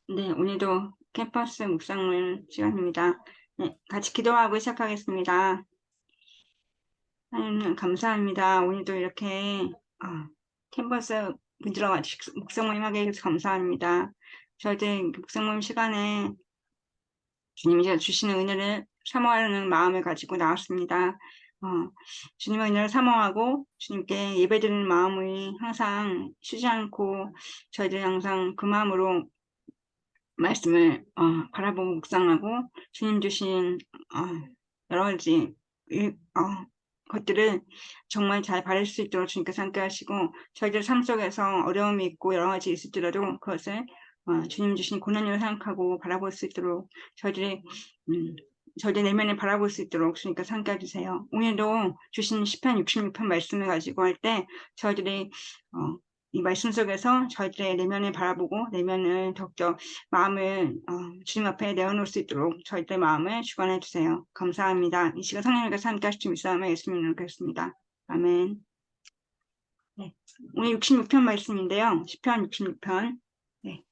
네, 오늘도 캠퍼스 묵상물 시간입니다. 네, 같이 기도하고 시작하겠습니다. 하나님 감사합니다. 오늘도 이렇게 캠퍼스 분들과 같이 묵상 모임하게 해주셔서 감사합니다. 저희들 묵상 모임 시간에 주님이 주시는 은혜를 사모하는 마음을 가지고 나왔습니다. 주님의 은혜를 사모하고 주님께 예배드리는 마음이 항상 쉬지 않고 저희들 항상 그 마음으로 말씀을 바라보고 묵상하고 주님 주신 여러 가지 것들을 정말 잘 바를 수 있도록 주님께서 함께 하시고 저희들 삶 속에서 어려움이 있고 여러 가지 있을지라도 그것을 주님 주신 고난으로 생각하고 바라볼 수 있도록 저희들 내면을 바라볼 수 있도록 주님께서 함께 해주세요. 오늘도 주신 시편 66편 말씀을 가지고 할 때 저희들이 이 말씀 속에서 저희들의 내면을 바라보고 내면을 더욱더 마음을 주님 앞에 내어놓을 수 있도록 저희들의 마음을 주관해 주세요. 감사합니다. 이 시간 성령님께서 함께 하시지 믿사오며 예수님을 놓겠습니다. 아멘. 네. 오늘 66편 말씀인데요. 시편 66편. 네.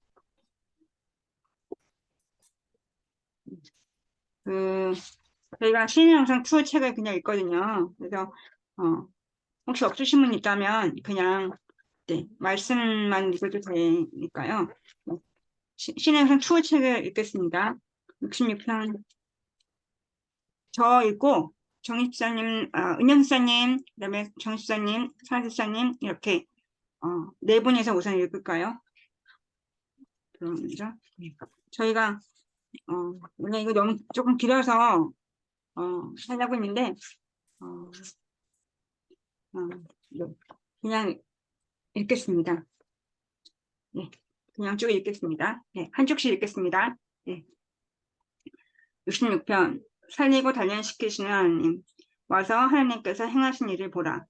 저희가 신의 영상 투어 책을 그냥 읽거든요. 그래서 혹시 없으신 분 있다면 그냥 네, 말씀만 읽어도 되니까요. 신의 영상 투어 책을 읽겠습니다. 66편 저 읽고 정익사님, 은영 사님, 그다음에 정식사님, 사실사님 이렇게 네 분이서 우선 읽을까요? 그러면서 저희가 오늘 이거 너무 조금 길어서 하려고 했는데 네, 그냥 읽겠습니다. 네, 그냥 쭉 읽겠습니다. 네, 한 쪽씩 읽겠습니다. 네. 66편 살리고 단련시키시는 하나님 와서 하나님께서 행하신 일을 보라.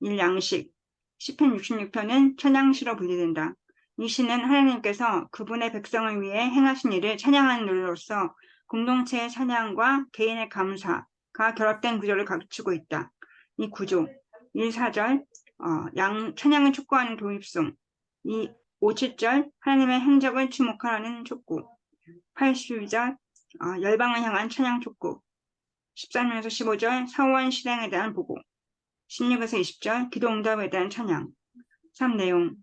일양식 시편 66편은 찬양시로 분류된다. 이 시는 하나님께서 그분의 백성을 위해 행하신 일을 찬양하는 노래로서 공동체의 찬양과 개인의 감사가 결합된 구조를 갖추고 있다. 이 구조 1, 4절 찬양을 촉구하는 도입송 2, 5, 7절 하나님의 행적을 주목하라는 촉구 82절 열방을 향한 찬양 촉구 13절에서 15절 사후한 실행에 대한 보고 16에서 20절 기도 응답에 대한 찬양 3 내용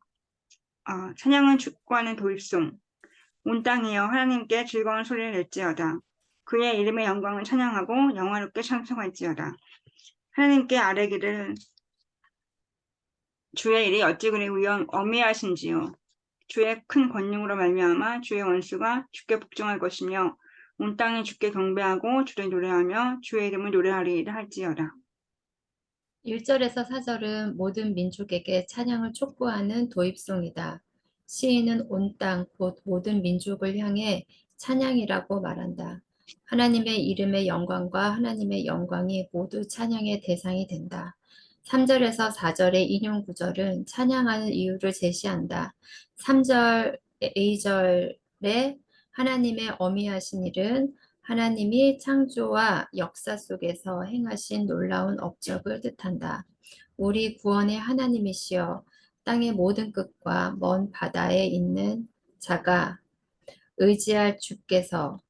찬양은 촉구하는 도입송 온 땅이여 하나님께 즐거운 소리를 낼지어다 그의 이름의 영광을 찬양하고 영화롭게 찬송할지어다 하나님께 아뢰기를 주의 일이 어찌 그리 어미하신지요 주의 큰 권능으로 말미암아 주의 원수가 주께 복종할 것이며 온 땅이 주께 경배하고 주를 노래하며 주의 이름을 노래하리이다 할지어다. 1절에서 4절은 모든 민족에게 찬양을 촉구하는 도입송이다. 시인은 온 땅, 곧 모든 민족을 향해 찬양이라고 말한다. 하나님의 이름의 영광과 하나님의 영광이 모두 찬양의 대상이 된다. 3절에서 4절의 인용 구절은 찬양하는 이유를 제시한다. 3절 A절에 하나님의 어미하신 일은 하나님이 창조와 역사 속에서 행하신 놀라운 업적을 뜻한다. 우리 구원의 하나님이시여 땅의 모든 끝과 먼 바다에 있는 자가 의지할 주께서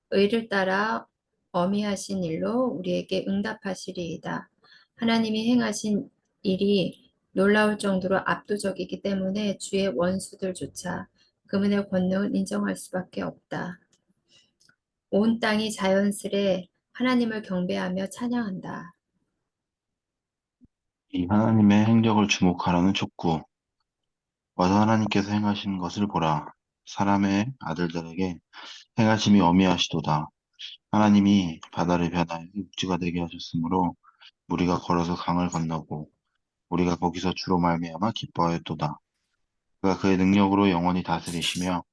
의를 따라 어미하신 일로 우리에게 응답하시리이다. 하나님이 행하신 일이 놀라울 정도로 압도적이기 때문에 주의 원수들조차 그분의 권능을 인정할 수밖에 없다. 온 땅이 자연스레 하나님을 경배하며 찬양한다. 이 하나님의 행적을 주목하라는 촉구. 와서 하나님께서 행하신 것을 보라. 사람의 아들들에게 행하심이 어미하시도다. 하나님이 바다를 변하여 육지가 되게 하셨으므로 우리가 걸어서 강을 건너고 우리가 거기서 주로 말미암아 기뻐하였도다. 그가 그의 능력으로 영원히 다스리시며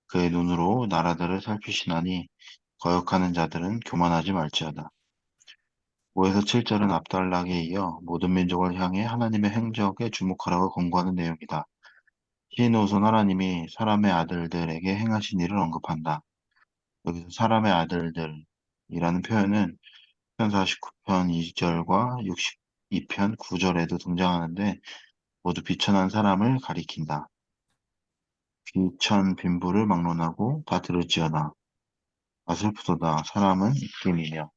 그의 눈으로 나라들을 살피시나니 거역하는 자들은 교만하지 말지어다. 5에서 7절은 앞달락에 이어 모든 민족을 향해 하나님의 행적에 주목하라고 권고하는 내용이다. 시인호선 하나님이 사람의 아들들에게 행하신 일을 언급한다. 여기서 사람의 아들들이라는 표현은 편 49편 2절과 62편 9절에도 등장하는데 모두 비천한 사람을 가리킨다. 귀천 빈부를 막론하고 다 들을지어다. 아슬프도다. 사람은 입김이며.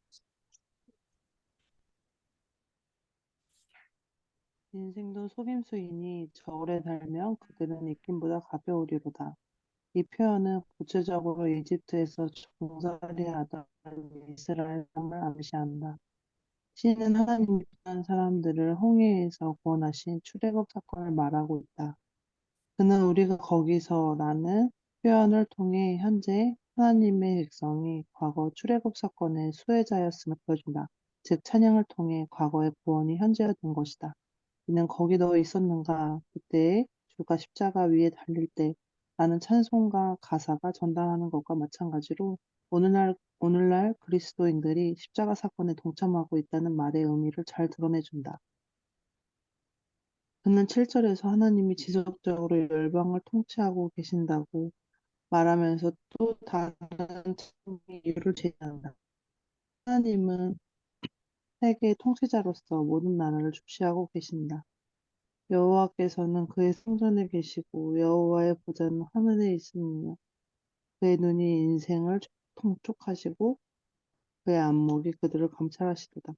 인생도 속임수이니 저울에 달면 그들은 입김보다 가벼우리로다. 이 표현은 구체적으로 이집트에서 종살이하던 이스라엘 사람을 암시한다. 시인은 하나님이 피한 사람들을 홍해에서 구원하신 출애굽 사건을 말하고 있다. 그는 우리가 거기서라는 표현을 통해 현재 하나님의 백성이 과거 출애굽 사건의 수혜자였음을 보여준다. 즉 찬양을 통해 과거의 구원이 현재가 된 것이다. 이는 거기 너 있었는가? 그때 주가 십자가 위에 달릴 때 라는 찬송가 가사가 전달하는 것과 마찬가지로 오늘날 그리스도인들이 십자가 사건에 동참하고 있다는 말의 의미를 잘 드러내준다. 그는 7절에서 하나님이 지속적으로 열방을 통치하고 계신다고 말하면서 또 다른 이유를 제시한다. 하나님은 세계의 통치자로서 모든 나라를 주시하고 계신다. 여호와께서는 그의 성전에 계시고 여호와의 보좌는 하늘에 있으며 그의 눈이 인생을 통촉하시고 그의 안목이 그들을 감찰하시도다.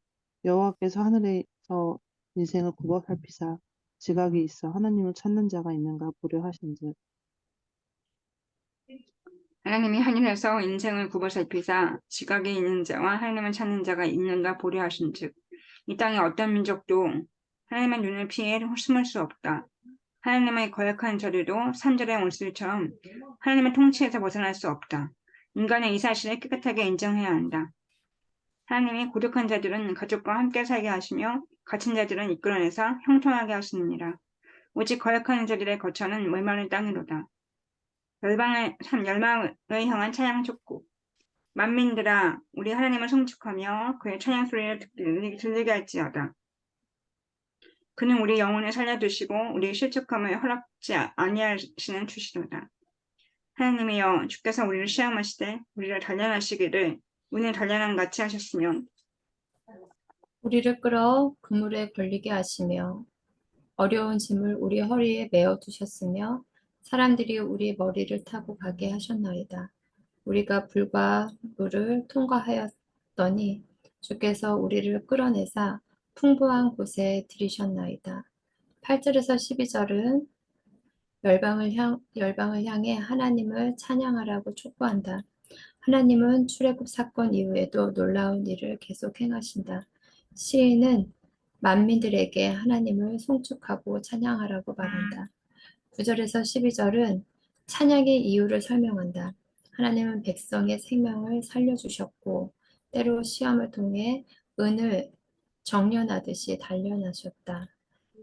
여호와께서 하늘에서 인생을 굽어 살피사 지각이 있어 하나님을 찾는 자가 있는가 보려 하신즉 하나님이 하늘에서 인생을 굽어 살피사 지각에 있는 자와 하나님을 찾는 자가 있는가 보려 하신즉 이 땅의 어떤 민족도 하나님의 눈을 피해 숨을 수 없다. 하나님의 거역한 자들도 산절의 온실처럼 하나님의 통치에서 벗어날 수 없다. 인간의 이 사실을 깨끗하게 인정해야 한다. 하나님이 고독한 자들은 가족과 함께 살게 하시며 갇힌 자들은 이끌어내서 형통하게 하시느니라. 오직 거역하는 자들의 거처는 메마른 땅이로다. 열방을 향한 찬양 촉구. 만민들아 우리 하나님을 송축하며 그의 찬양 소리를 들리게 할지어다. 그는 우리 영혼을 살려두시고 우리의 실족함을 허락지 아니하시는 주시로다. 하나님이여 주께서 우리를 시험하시되 우리를 단련하시기를 운을 단련함 같이 하셨으면 우리를 끌어 그물에 걸리게 하시며 어려운 짐을 우리 허리에 메어 두셨으며 사람들이 우리 머리를 타고 가게 하셨나이다. 우리가 불과 물을 통과하였더니 주께서 우리를 끌어내사 풍부한 곳에 들이셨나이다. 8절에서 12절은 열방을 향해 하나님을 찬양하라고 촉구한다. 하나님은 출애굽 사건 이후에도 놀라운 일을 계속 행하신다. 시인은 만민들에게 하나님을 송축하고 찬양하라고 말한다. 9절에서 12절은 찬양의 이유를 설명한다. 하나님은 백성의 생명을 살려주셨고 때로 시험을 통해 은을 정련하듯이 단련하셨다.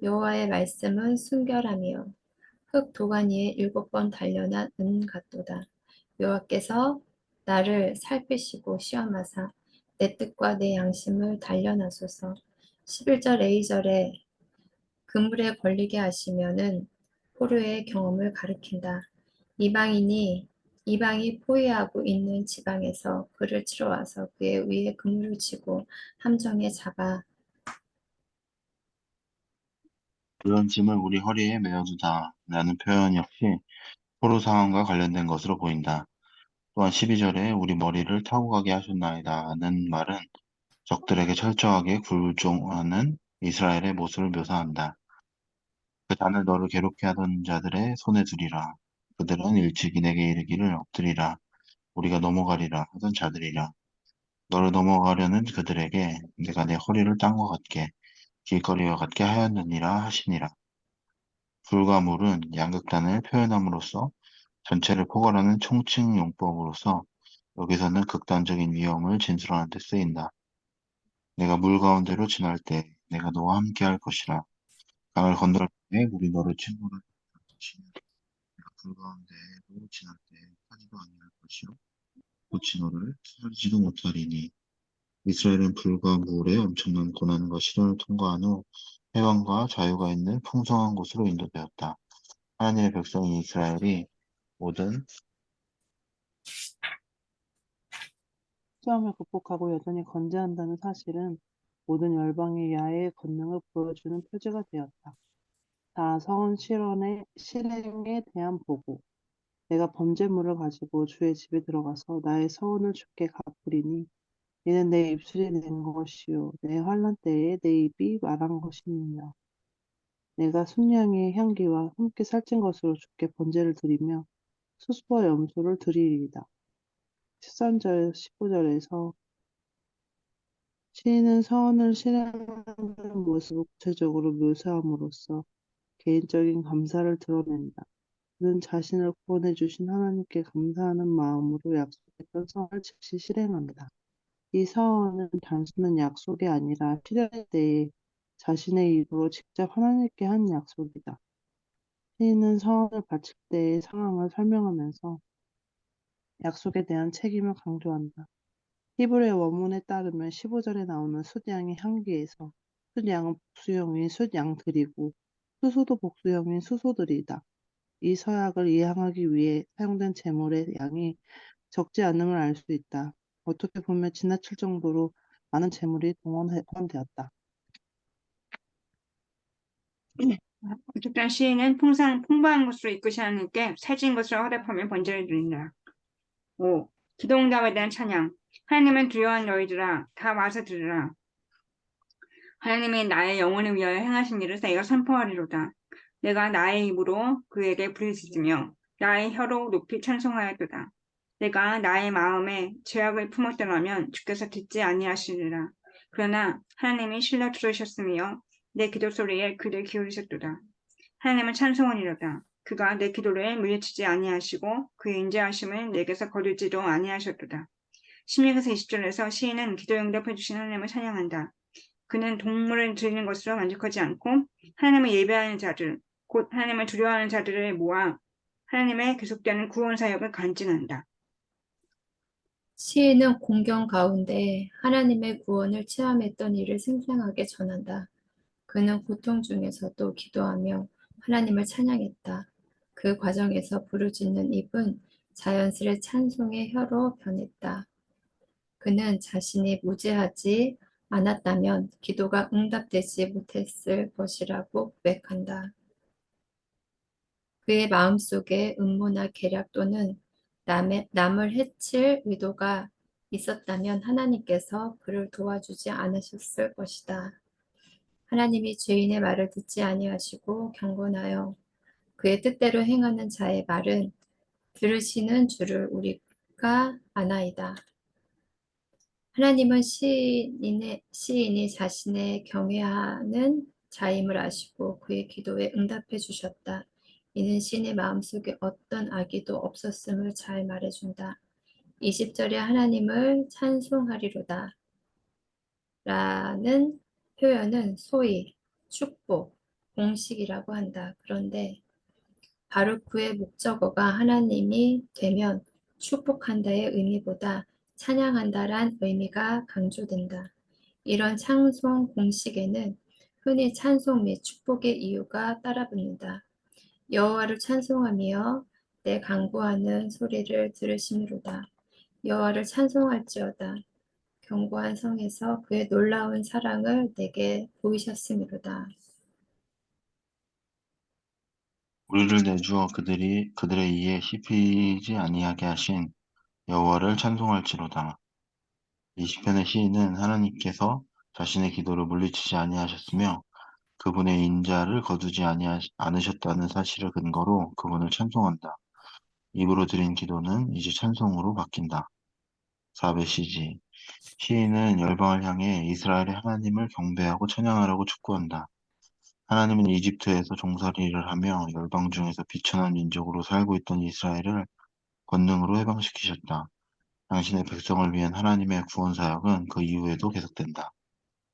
여호와의 말씀은 순결하며 흙 도가니에 7번 단련한 은 같도다. 여호와께서 나를 살피시고 시험하사 내 뜻과 내 양심을 단련하소서. 11절 A절에 그물에 걸리게 하시면은 포로의 경험을 가리킨다. 이방이 포위하고 있는 지방에서 그를 치러 와서 그의 위에 그물을 치고 함정에 잡아 그런 짐을 우리 허리에 메어두다. 라는 표현 역시 포로 상황과 관련된 것으로 보인다. 또한 12절에 우리 머리를 타고 가게 하셨나이다는 말은 적들에게 철저하게 굴종하는 이스라엘의 모습을 묘사한다. 그 잔을 너를 괴롭게 하던 자들의 손에 두리라. 그들은 일찍이 내게 이르기를 엎드리라. 우리가 넘어가리라 하던 자들이라. 너를 넘어가려는 그들에게 내가 내 허리를 딴 것 같게 길거리와 같게 하였느니라 하시니라. 불과 물은 양극단을 표현함으로써 전체를 포괄하는 총칭 용법으로서 여기서는 극단적인 위험을 진술하는 데 쓰인다. 내가 물 가운데로 지날 때 내가 너와 함께 할 것이라. 강을 건널 때 우리 너를 침몰할 것이며 내가 불 가운데로 지날 때 타지도 아니할 것이요 고치 너를 쓰러지지도 못하리니 이스라엘은 불과 물의 엄청난 고난과 시련을 통과한 후 해방과 자유가 있는 풍성한 곳으로 인도되었다. 하나님의 백성인 이스라엘이 모든 시험을 극복하고 여전히 건재한다는 사실은 모든 열방의 야외의 권능을 보여주는 표지가 되었다. 나아서 실행에 대한 보고. 내가 범죄물을 가지고 주의 집에 들어가서 나의 서원을 주께 갚으리니 이는 내 입술이 낸 것이요 내 환난 때에 내 입이 말한 것이니라. 내가 순양의 향기와 함께 살찐 것으로 주께 번제를 드리며 수수와 염소를 드리리이다. 13절 15절에서 시인은 서원을 실행하는 모습을 구체적으로 묘사함으로써 개인적인 감사를 드러낸다. 그는 자신을 구원해 주신 하나님께 감사하는 마음으로 약속했던 서원을 즉시 실행한다. 이 서원은 단순한 약속이 아니라 필요할 때에 자신의 입으로 직접 하나님께 한 약속이다. 시인은 서원을 바칠 때의 상황을 설명하면서 약속에 대한 책임을 강조한다. 히브리어 원문에 따르면 15절에 나오는 숫양의 향기에서 숫양은 복수형인 숫양들이고 수소도 복수형인 수소들이다. 이 서약을 이해하기 위해 사용된 제물의 양이 적지 않음을 알 수 있다. 어떻게 보면 지나칠 정도로 많은 제물이 동원되었다. 어쨌든 시인은 풍부한 것으로 이끄시 하나님께 살찐 것으로 허락하며 번제를 드린다. 5. 기도응답에 대한 찬양. 하나님은 두려워한 너희들아 다 와서 들으라. 하나님이 나의 영혼을 위하여 행하신 일을 내가 선포하리로다. 내가 나의 입으로 그에게 부르짖으며 나의 혀로 높이 찬송하였도다. 내가 나의 마음에 죄악을 품었더라면 주께서 듣지 아니하시리라. 그러나 하나님이 신라 들으셨으며 내 기도 소리에 귀를 기울이셨도다. 하나님은 찬송하리로다. 그가 내 기도를 물리치지 아니하시고 그의 인자하심을 내게서 거두지도 아니하셨도다. 16에서 20절에서 시인은 기도 응답해 주신 하나님을 찬양한다. 그는 동물을 드리는 것으로 만족하지 않고 하나님을 예배하는 자들, 곧 하나님을 두려워하는 자들을 모아 하나님의 계속되는 구원 사역을 간증한다. 시인은 공경 가운데 하나님의 구원을 체험했던 일을 생생하게 전한다. 그는 고통 중에서도 기도하며 하나님을 찬양했다. 그 과정에서 부르짖는 입은 자연스레 찬송의 혀로 변했다. 그는 자신이 무죄하지 않았다면 기도가 응답되지 못했을 것이라고 고백한다. 그의 마음속에 음모나 계략 또는 남을 해칠 의도가 있었다면 하나님께서 그를 도와주지 않으셨을 것이다. 하나님이 죄인의 말을 듣지 아니하시고 경건하여 그의 뜻대로 행하는 자의 말은 들으시는 줄을 우리가 아나이다. 하나님은 시인이 자신의 경외하는 자임을 아시고 그의 기도에 응답해 주셨다. 이는 시인의 마음속에 어떤 악의도 없었음을 잘 말해준다. 20절에 하나님을 찬송하리로다 라는 표현은 소위 축복, 공식이라고 한다. 그런데 바루크의 목적어가 하나님이 되면 축복한다의 의미보다 찬양한다란 의미가 강조된다. 이런 찬송 공식에는 흔히 찬송 및 축복의 이유가 따라붙는다. 여호와를 찬송하며 내 간구하는 소리를 들으시미로다. 여호와를 찬송할지어다. 견고한 성에서 그의 놀라운 사랑을 내게 보이셨음이로다. 우리를 내주어 그들의 이에 씹히지 아니하게 하신 여호와를 찬송할지로다. 20편의 시인은 하나님께서 자신의 기도를 물리치지 아니하셨으며 그분의 인자를 거두지 않으셨다는 사실을 근거로 그분을 찬송한다. 입으로 드린 기도는 이제 찬송으로 바뀐다. 400CG 시인은 열방을 향해 이스라엘의 하나님을 경배하고 찬양하라고 촉구한다. 하나님은 이집트에서 종살이를 하며 열방 중에서 비천한 민족으로 살고 있던 이스라엘을 권능으로 해방시키셨다. 당신의 백성을 위한 하나님의 구원 사역은 그 이후에도 계속된다.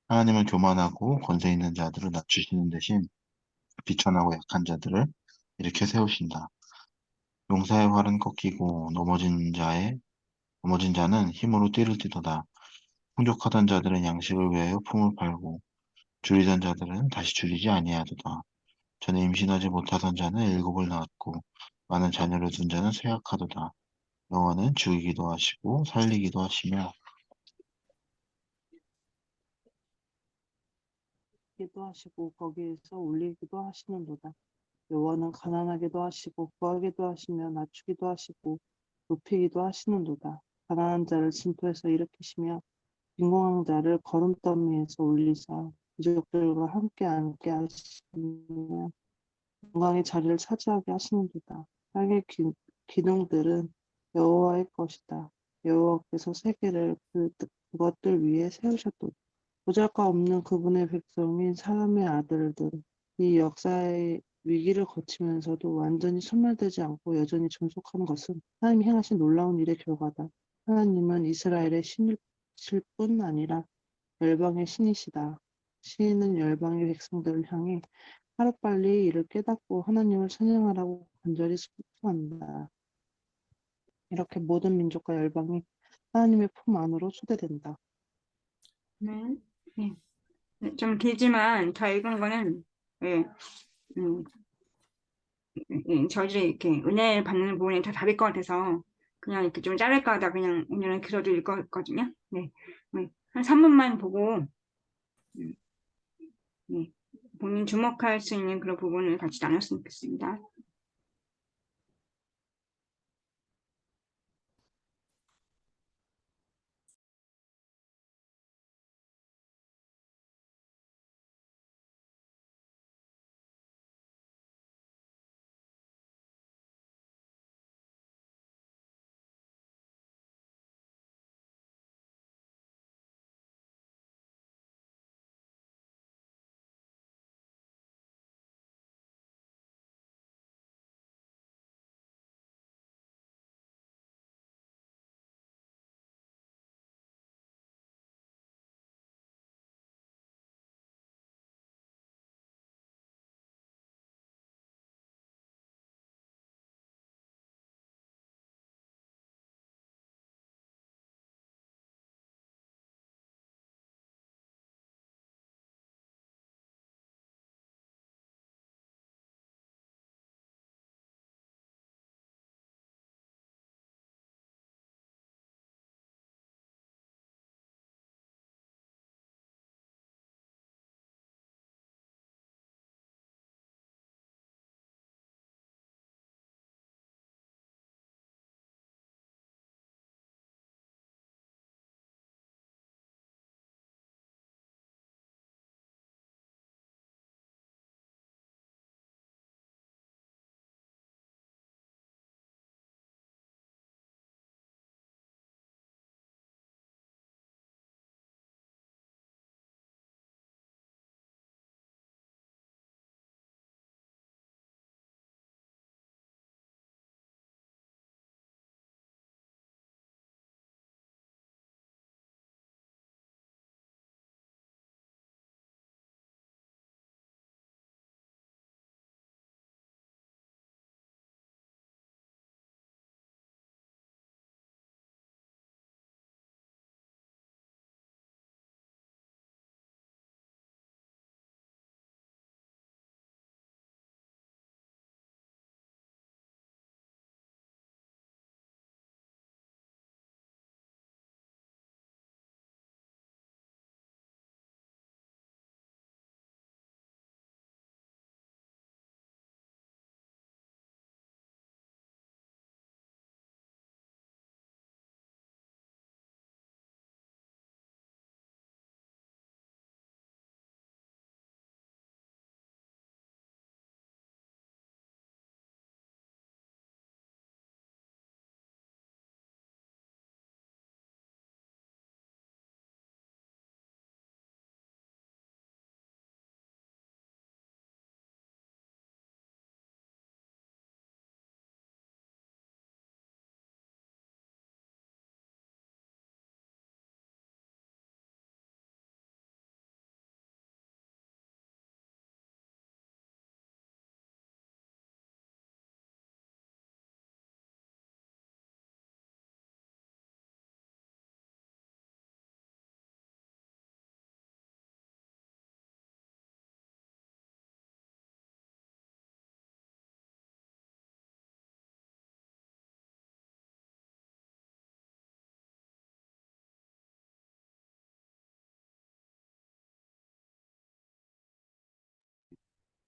하나님은 교만하고 권세 있는 자들을 낮추시는 대신 비천하고 약한 자들을 일으켜 세우신다. 용사의 활은 꺾이고 넘어진 자는 힘으로 띠를 띠도다. 풍족하던 자들은 양식을 위하여 품을 팔고 줄이던 자들은 다시 줄이지 아니하도다. 전에 임신하지 못하던 자는 일곱을 낳았고 많은 자녀를 둔 자는 쇠약하도다. 여호와는 죽이기도 하시고 살리기도 하시며 기도하시고 거기에서 울리기도 하시는도다. 여호와는 가난하게도 하시고 부하게도 하시며 낮추기도 하시고 높이기도 하시는도다. 가난한 자를 진토에서 일으키시며 빈궁한 자를 거름더미에서 올리사 귀족들과 함께 앉게 하시며 영광의 자리를 차지하게 하시는도다. 땅의 기둥들은 여호와의 것이다. 여호와께서 세계를 그것들 위에 세우셨도다. 보잘것없는 그분의 백성인 사람의 아들들, 이 역사의 위기를 거치면서도 완전히 소멸되지 않고 여전히 존속하는 것은 하나님이 행하신 놀라운 일의 결과다. 하나님은 이스라엘의 신이실 뿐 아니라 열방의 신이시다. 신은 열방의 백성들을 향해 하루빨리 이를 깨닫고 하나님을 찬양하라고 간절히 소통한다. 이렇게 모든 민족과 열방이 하나님의 품 안으로 초대된다. 네. 네. 네, 좀 길지만 다 읽은 거는 예, 음, 저희들이 이렇게 은혜 받는 부분이 다 답일 것 같아서 그냥 이렇게 좀 자를까 하다 그냥 오늘은 길어도 읽었거든요. 네. 네. 한 3분만 보고 음, 네. 본인 주목할 수 있는 그런 부분을 같이 나눴으면 좋겠습니다.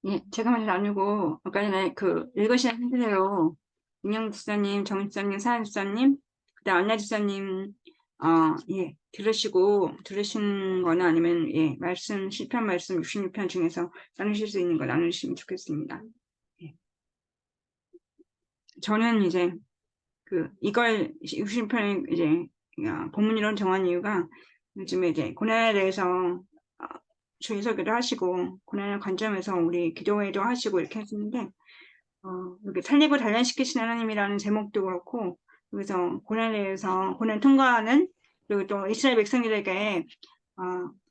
예, 제가 먼저 나누고, 아까 전에 읽으신 분들대로, 민영 지사님, 정 지사님, 사연 지사님, 그다음 안나 지사님, 예, 들으신 거나 아니면, 예, 시편 말씀 66편 중에서 나누실 수 있는 거 나누시면 좋겠습니다. 예. 저는 이제, 이걸 60편을 이제, 본문이론 정한 이유가, 요즘에 이제 고난에 대해서 주일 설교도 하시고 고난의 관점에서 우리 기도회도 하시고 이렇게 했는데 여기 살리고 단련시키신 하나님이라는 제목도 그렇고 여기서 고난에 대해서 고난 통과하는 그리고 또 이스라엘 백성들에게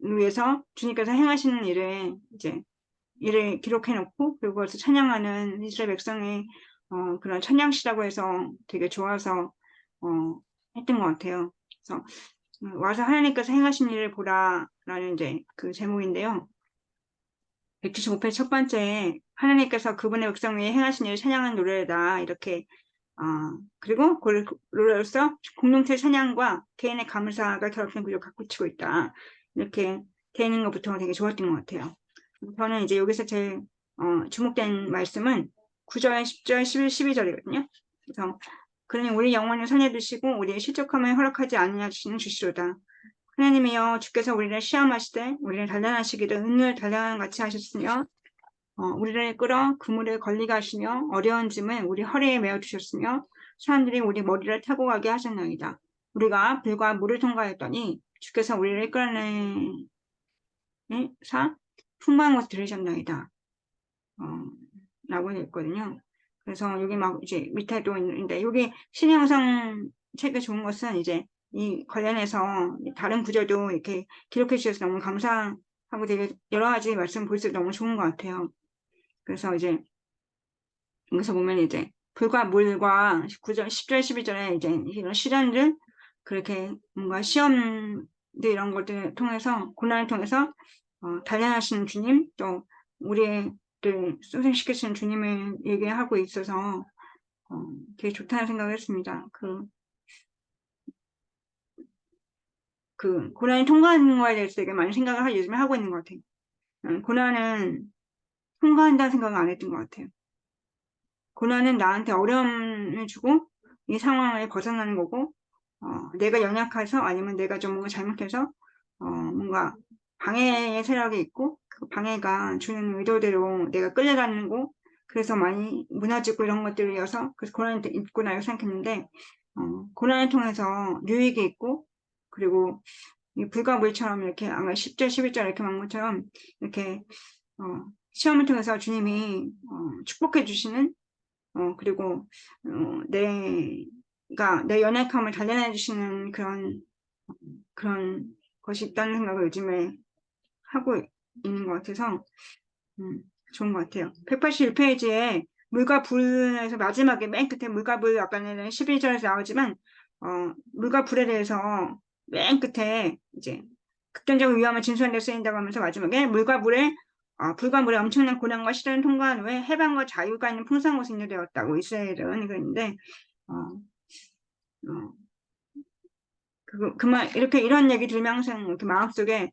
위해서 주님께서 행하시는 일을 기록해 놓고 그리고 그것을 찬양하는 이스라엘 백성의 그런 찬양시라고 해서 되게 좋아서 했던 것 같아요. 그래서 와서 하나님께서 행하신 일을 보라라는 이제 그 제목인데요. 175편 첫 번째 하나님께서 그분의 백성 위에 행하신 일을 찬양하는 노래다 이렇게 그리고 그로서 공동체 찬양과 개인의 감사가 결합된 구조를 갖추고 있다 이렇게 되는 것부터 되게 좋았던 것 같아요. 저는 이제 여기서 제일 주목된 말씀은 9절, 10절, 11, 12절이거든요. 그래서 그러니 우리 영혼을 선해 두시고 우리의 실족함을 허락하지 않으려 주시는 주시로다. 하나님이여 주께서 우리를 시험하시되 우리를 단련하시기를 은을 단련한 같이 하셨으며 우리를 끌어 그물에 걸리게 하시며 어려운 짐을 우리 허리에 메어 두셨으며 사람들이 우리 머리를 타고 가게 하셨나이다. 우리가 불과 물을 통과했더니 주께서 우리를 끌어내사 풍부한 곳에 들으셨나이다. 라고 했거든요. 그래서 여기 막 이제 밑에도 있는데 여기 신영성 책에 좋은 것은 이제 이 관련해서 다른 구절도 이렇게 기록해 주셔서 너무 감사하고 되게 여러 가지 말씀 볼 수 너무 좋은 것 같아요. 그래서 이제 여기서 보면 이제 불과 물과 9절, 10절, 12절에 이제 이런 시련들 그렇게 뭔가 시험들 이런 것들 통해서 고난을 통해서 단련하시는 주님 또 우리를 소생시키시는 주님을 얘기하고 있어서 되게 좋다는 생각을 했습니다. 고난을 통과하는 거에 대해서 되게 많이 생각을 요즘에 하고 있는 것 같아요. 고난은 통과한다는 생각을 안 했던 것 같아요. 고난은 나한테 어려움을 주고 이 상황을 벗어나는 거고 내가 연약해서 아니면 내가 좀 뭔가 잘못해서 뭔가 방해의 세력이 있고 그 방해가 주는 의도대로 내가 끌려가는 거 그래서 많이 무너지고 이런 것들이어서 그래서 고난이 있구나 이렇게 생각했는데 고난을 통해서 유익이 있고 그리고 이 불과 물처럼 이렇게 아마 10절 11절 이렇게 만 것처럼 이렇게 시험을 통해서 주님이 축복해 주시는 그리고 내가 내 연약함을 단련해 주시는 그런 것이 있다는 생각을 요즘에 하고 있는 것 같아서 좋은 것 같아요. 181페이지에 물과 불에서 마지막에 맨 끝에 물과 불 아까는 11절에서 나오지만 물과 불에 대해서 맨 끝에 이제 극단적 위험을 진수하는 데 쓰인다고 하면서 마지막에 물과 물에 불과 물에 엄청난 고난과 시련을 통과한 후에 해방과 자유가 있는 풍성한 곳에 인도되었다고 이스라엘은 그랬는데 이렇게 이런 얘기 들으면 항상 이렇게 마음속에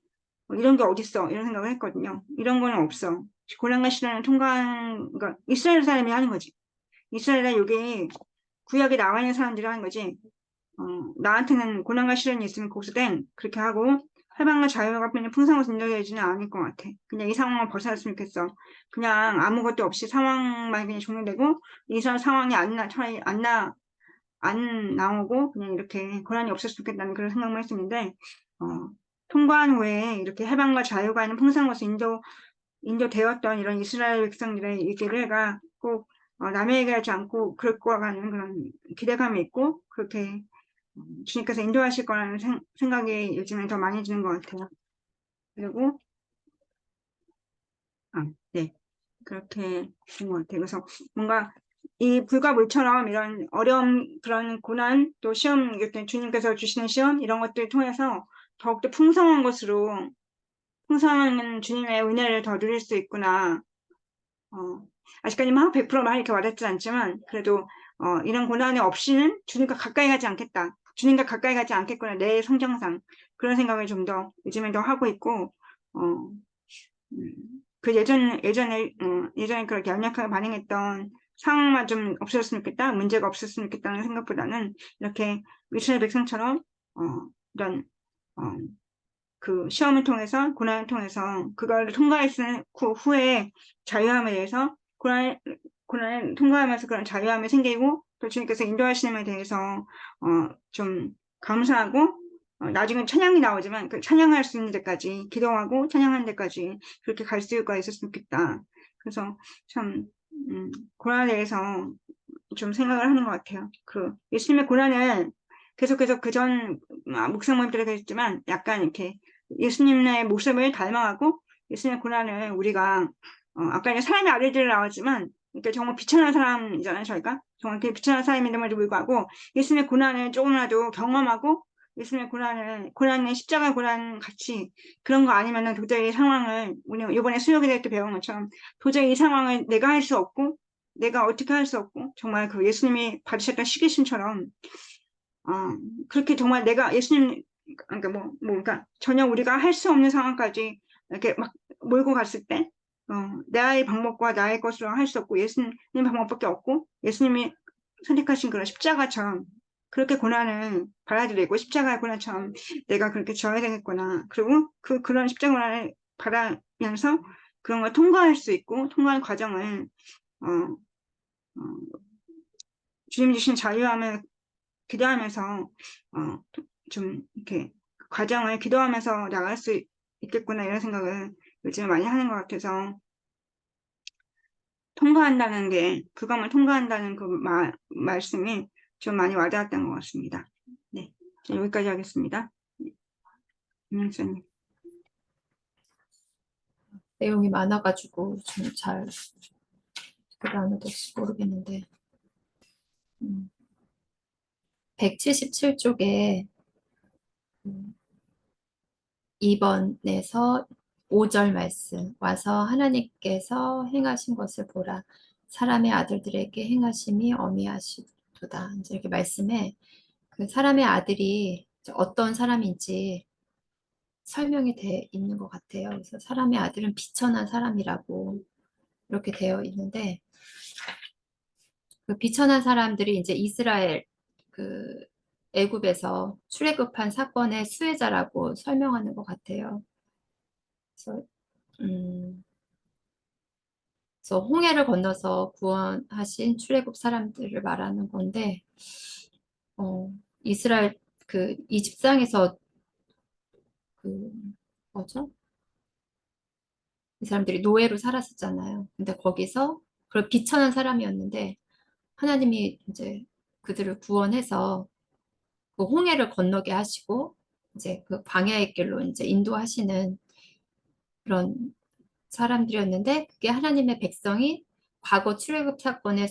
이런 게 어딨어 이런 생각을 했거든요. 이런 거는 없어. 고난과 시련을 통과한 그러니까 이스라엘 사람이 하는 거지. 이스라엘에 여기 구약에 나와 있는 사람들이 하는 거지. 나한테는 고난과 시련이 있으면 고수된 그렇게 하고 해방과 자유가 있는 풍성한 곳에 인도되지는 않을 것 같아. 그냥 이 상황을 벗어났으면 좋겠어. 그냥 아무것도 없이 상황만 그냥 종료되고 이런 상황이 차라리 안 나오고 그냥 이렇게 고난이 없었으면 좋겠다는 그런 생각만 했었는데 통과한 후에 이렇게 해방과 자유가 있는 풍성한 곳에 인도되었던 이런 이스라엘 백성들의 이 기회가 꼭 남에게 하지 않고 그럴 거라는 그런 기대감이 있고 그렇게 주님께서 인도하실 거라는 생각이 요즘에 더 많이 드는 것 같아요. 그리고 네 그렇게 된 것 같아요. 그래서 뭔가 이 불과 물처럼 이런 어려움 그런 고난 또 시험 이렇게 주님께서 주시는 시험 이런 것들을 통해서 더욱더 풍성한 것으로 풍성한 주님의 은혜를 더 누릴 수 있구나. 아직까지 막 100% 이렇게 와닿지 않지만 그래도 이런 고난이 없이는 주님과 가까이 가지 않겠다. 주님과 가까이 가지 않겠구나. 내 성정상 그런 생각을 좀 더 요즘에 더 하고 있고 그 예전에 그렇게 연약하게 반응했던 상황만 좀 없었으면 좋겠다, 문제가 없었으면 좋겠다는 생각보다는 이렇게 이스라엘 백성처럼 이런 어, 그 시험을 통해서 고난을 통해서 그걸 통과했을 후에 자유함에 대해서 고난을 통과하면서 그런 자유함이 생기고 또 주님께서 인도하시는 데 대해서 좀 감사하고 나중에 찬양이 나오지만 그 찬양할 수 있는 데까지 기도하고 찬양하는 데까지 그렇게 갈 수가 있었으면 좋겠다. 그래서 참 고난에 대해서 좀 생각을 하는 것 같아요. 그 예수님의 고난은 계속해서 그전 묵상모임 때도 했지만 약간 이렇게 예수님의 모습을 닮아가고 예수님의 고난을 우리가 아까 이제 사람의 아들들 나왔지만 이렇게 정말 비천한 사람이잖아요. 저희가 정말 그 비천한 사람임에도 불구하고 예수님의 고난을 조금이라도 경험하고 예수님의 고난의 십자가 고난 같이 그런 거 아니면은 도저히 이 상황을 우리 이번에 수요일에 때 배운 것처럼 도저히 이 상황을 내가 할 수 없고 내가 어떻게 할 수 없고 정말 그 예수님이 받으셨던 시기심처럼 그렇게 정말 내가 예수님 그러니까 그러니까 전혀 우리가 할 수 없는 상황까지 이렇게 막 몰고 갔을 때 나의 방법과 나의 것으로 할 수 없고 예수님 방법밖에 없고 예수님이 선택하신 그런 십자가처럼 그렇게 고난을 받아들이고 십자가의 고난처럼 내가 그렇게 져야 되겠구나. 그리고 그런 십자가 고난을 받으면서 그런 걸 통과할 수 있고 통과하는 과정을 어, 어, 주님 주신 자유함을 기도하면서 좀 이렇게 과정을 기도하면서 나갈 수 있겠구나 이런 생각을 요즘에 많이 하는 것 같아서 통과한다는 게 그감을 통과한다는 그 말씀이 좀 많이 와닿았던 것 같습니다. 네, 여기까지 하겠습니다. 김영수님. 내용이 많아가지고 좀 잘 어떻게 나눠야 될지 모르겠는데 177쪽에 2번에서 5절 말씀 와서 하나님께서 행하신 것을 보라 사람의 아들들에게 행하심이 어미하시도다. 이제 이렇게 말씀에 그 사람의 아들이 어떤 사람인지 설명이 돼 있는 것 같아요. 그래서 사람의 아들은 비천한 사람이라고 이렇게 되어 있는데 그 비천한 사람들이 이제 이스라엘 그 애굽에서 출애굽한 사건의 수혜자라고 설명하는 것 같아요. 그래서 그래서 홍해를 건너서 구원하신 출애굽 사람들을 말하는 건데, 이스라엘 그 이집상에서 그 뭐죠? 이 사람들이 노예로 살았었잖아요. 근데 거기서 그 비천한 사람이었는데 하나님이 이제 그들을 구원해서 그 홍해를 건너게 하시고 이제 그 광야의 길로 이제 인도하시는 그런 사람들이었는데 그게 하나님의 백성이 과거 출애굽 사건의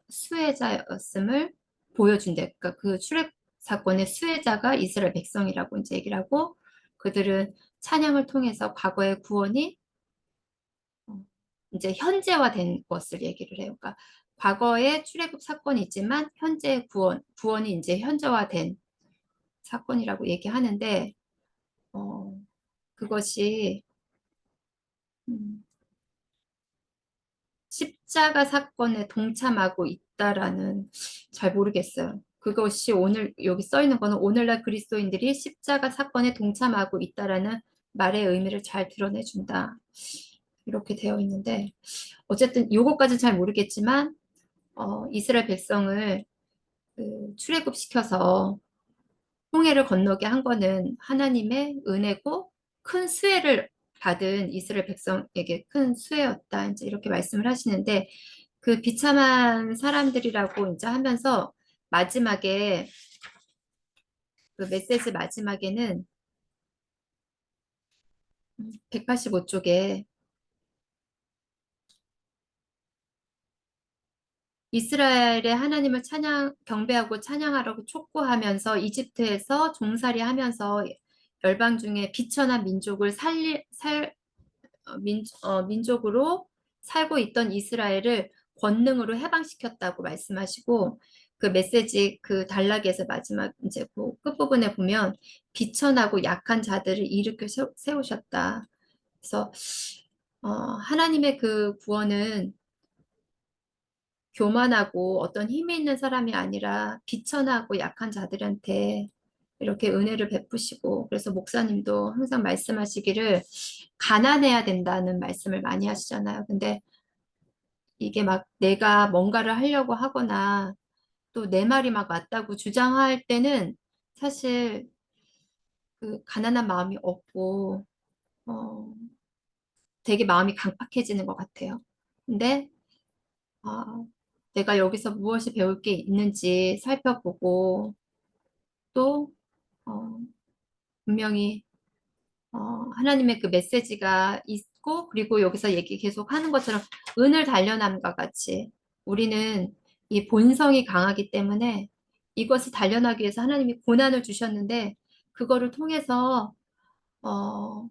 수혜자였음을 보여준대. 그러니까 그 출애굽 사건의 수혜자가 이스라엘 백성이라고 이제 얘기를 하고 그들은 찬양을 통해서 과거의 구원이 이제 현재화된 것을 얘기를 해요. 그러니까 과거에 출애굽 사건이 있지만 현재의 구원이 이제 현재화된 사건이라고 얘기하는데 그것이 십자가 사건에 동참하고 있다라는 잘 모르겠어요. 그것이 오늘 여기 써 있는 거는 오늘날 그리스도인들이 십자가 사건에 동참하고 있다라는 말의 의미를 잘 드러내준다. 이렇게 되어 있는데 어쨌든 요거까지 잘 모르겠지만 이스라엘 백성을 출애굽시켜서 홍해를 건너게 한 거는 하나님의 은혜고 큰 수혜를 받은 이스라엘 백성에게 큰 수혜였다. 이제 이렇게 말씀을 하시는데 그 비참한 사람들이라고 이제 하면서 마지막에 그 메시지 마지막에는 185쪽에 이스라엘의 하나님을 경배하고 찬양하라고 촉구하면서 이집트에서 종살이 하면서 열방 중에 비천한 민족으로 살고 있던 이스라엘을 권능으로 해방시켰다고 말씀하시고 그 메시지 그 단락에서 마지막 이제 그 끝부분에 보면 비천하고 약한 자들을 일으켜 세우셨다. 그래서 하나님의 그 구원은 교만하고 어떤 힘이 있는 사람이 아니라 비천하고 약한 자들한테 이렇게 은혜를 베푸시고, 그래서 목사님도 항상 말씀하시기를 가난해야 된다는 말씀을 많이 하시잖아요. 근데 이게 막 내가 뭔가를 하려고 하거나 또 내 말이 막 맞다고 주장할 때는 사실 그 가난한 마음이 없고, 어, 되게 마음이 강팍해지는 것 같아요. 근데 내가 여기서 무엇이 배울 게 있는지 살펴보고 또 어, 분명히 하나님의 그 메시지가 있고, 그리고 여기서 얘기 계속 하는 것처럼 은을 단련함과 같이 우리는 이 본성이 강하기 때문에 이것을 단련하기 위해서 하나님이 고난을 주셨는데, 그거를 통해서 어,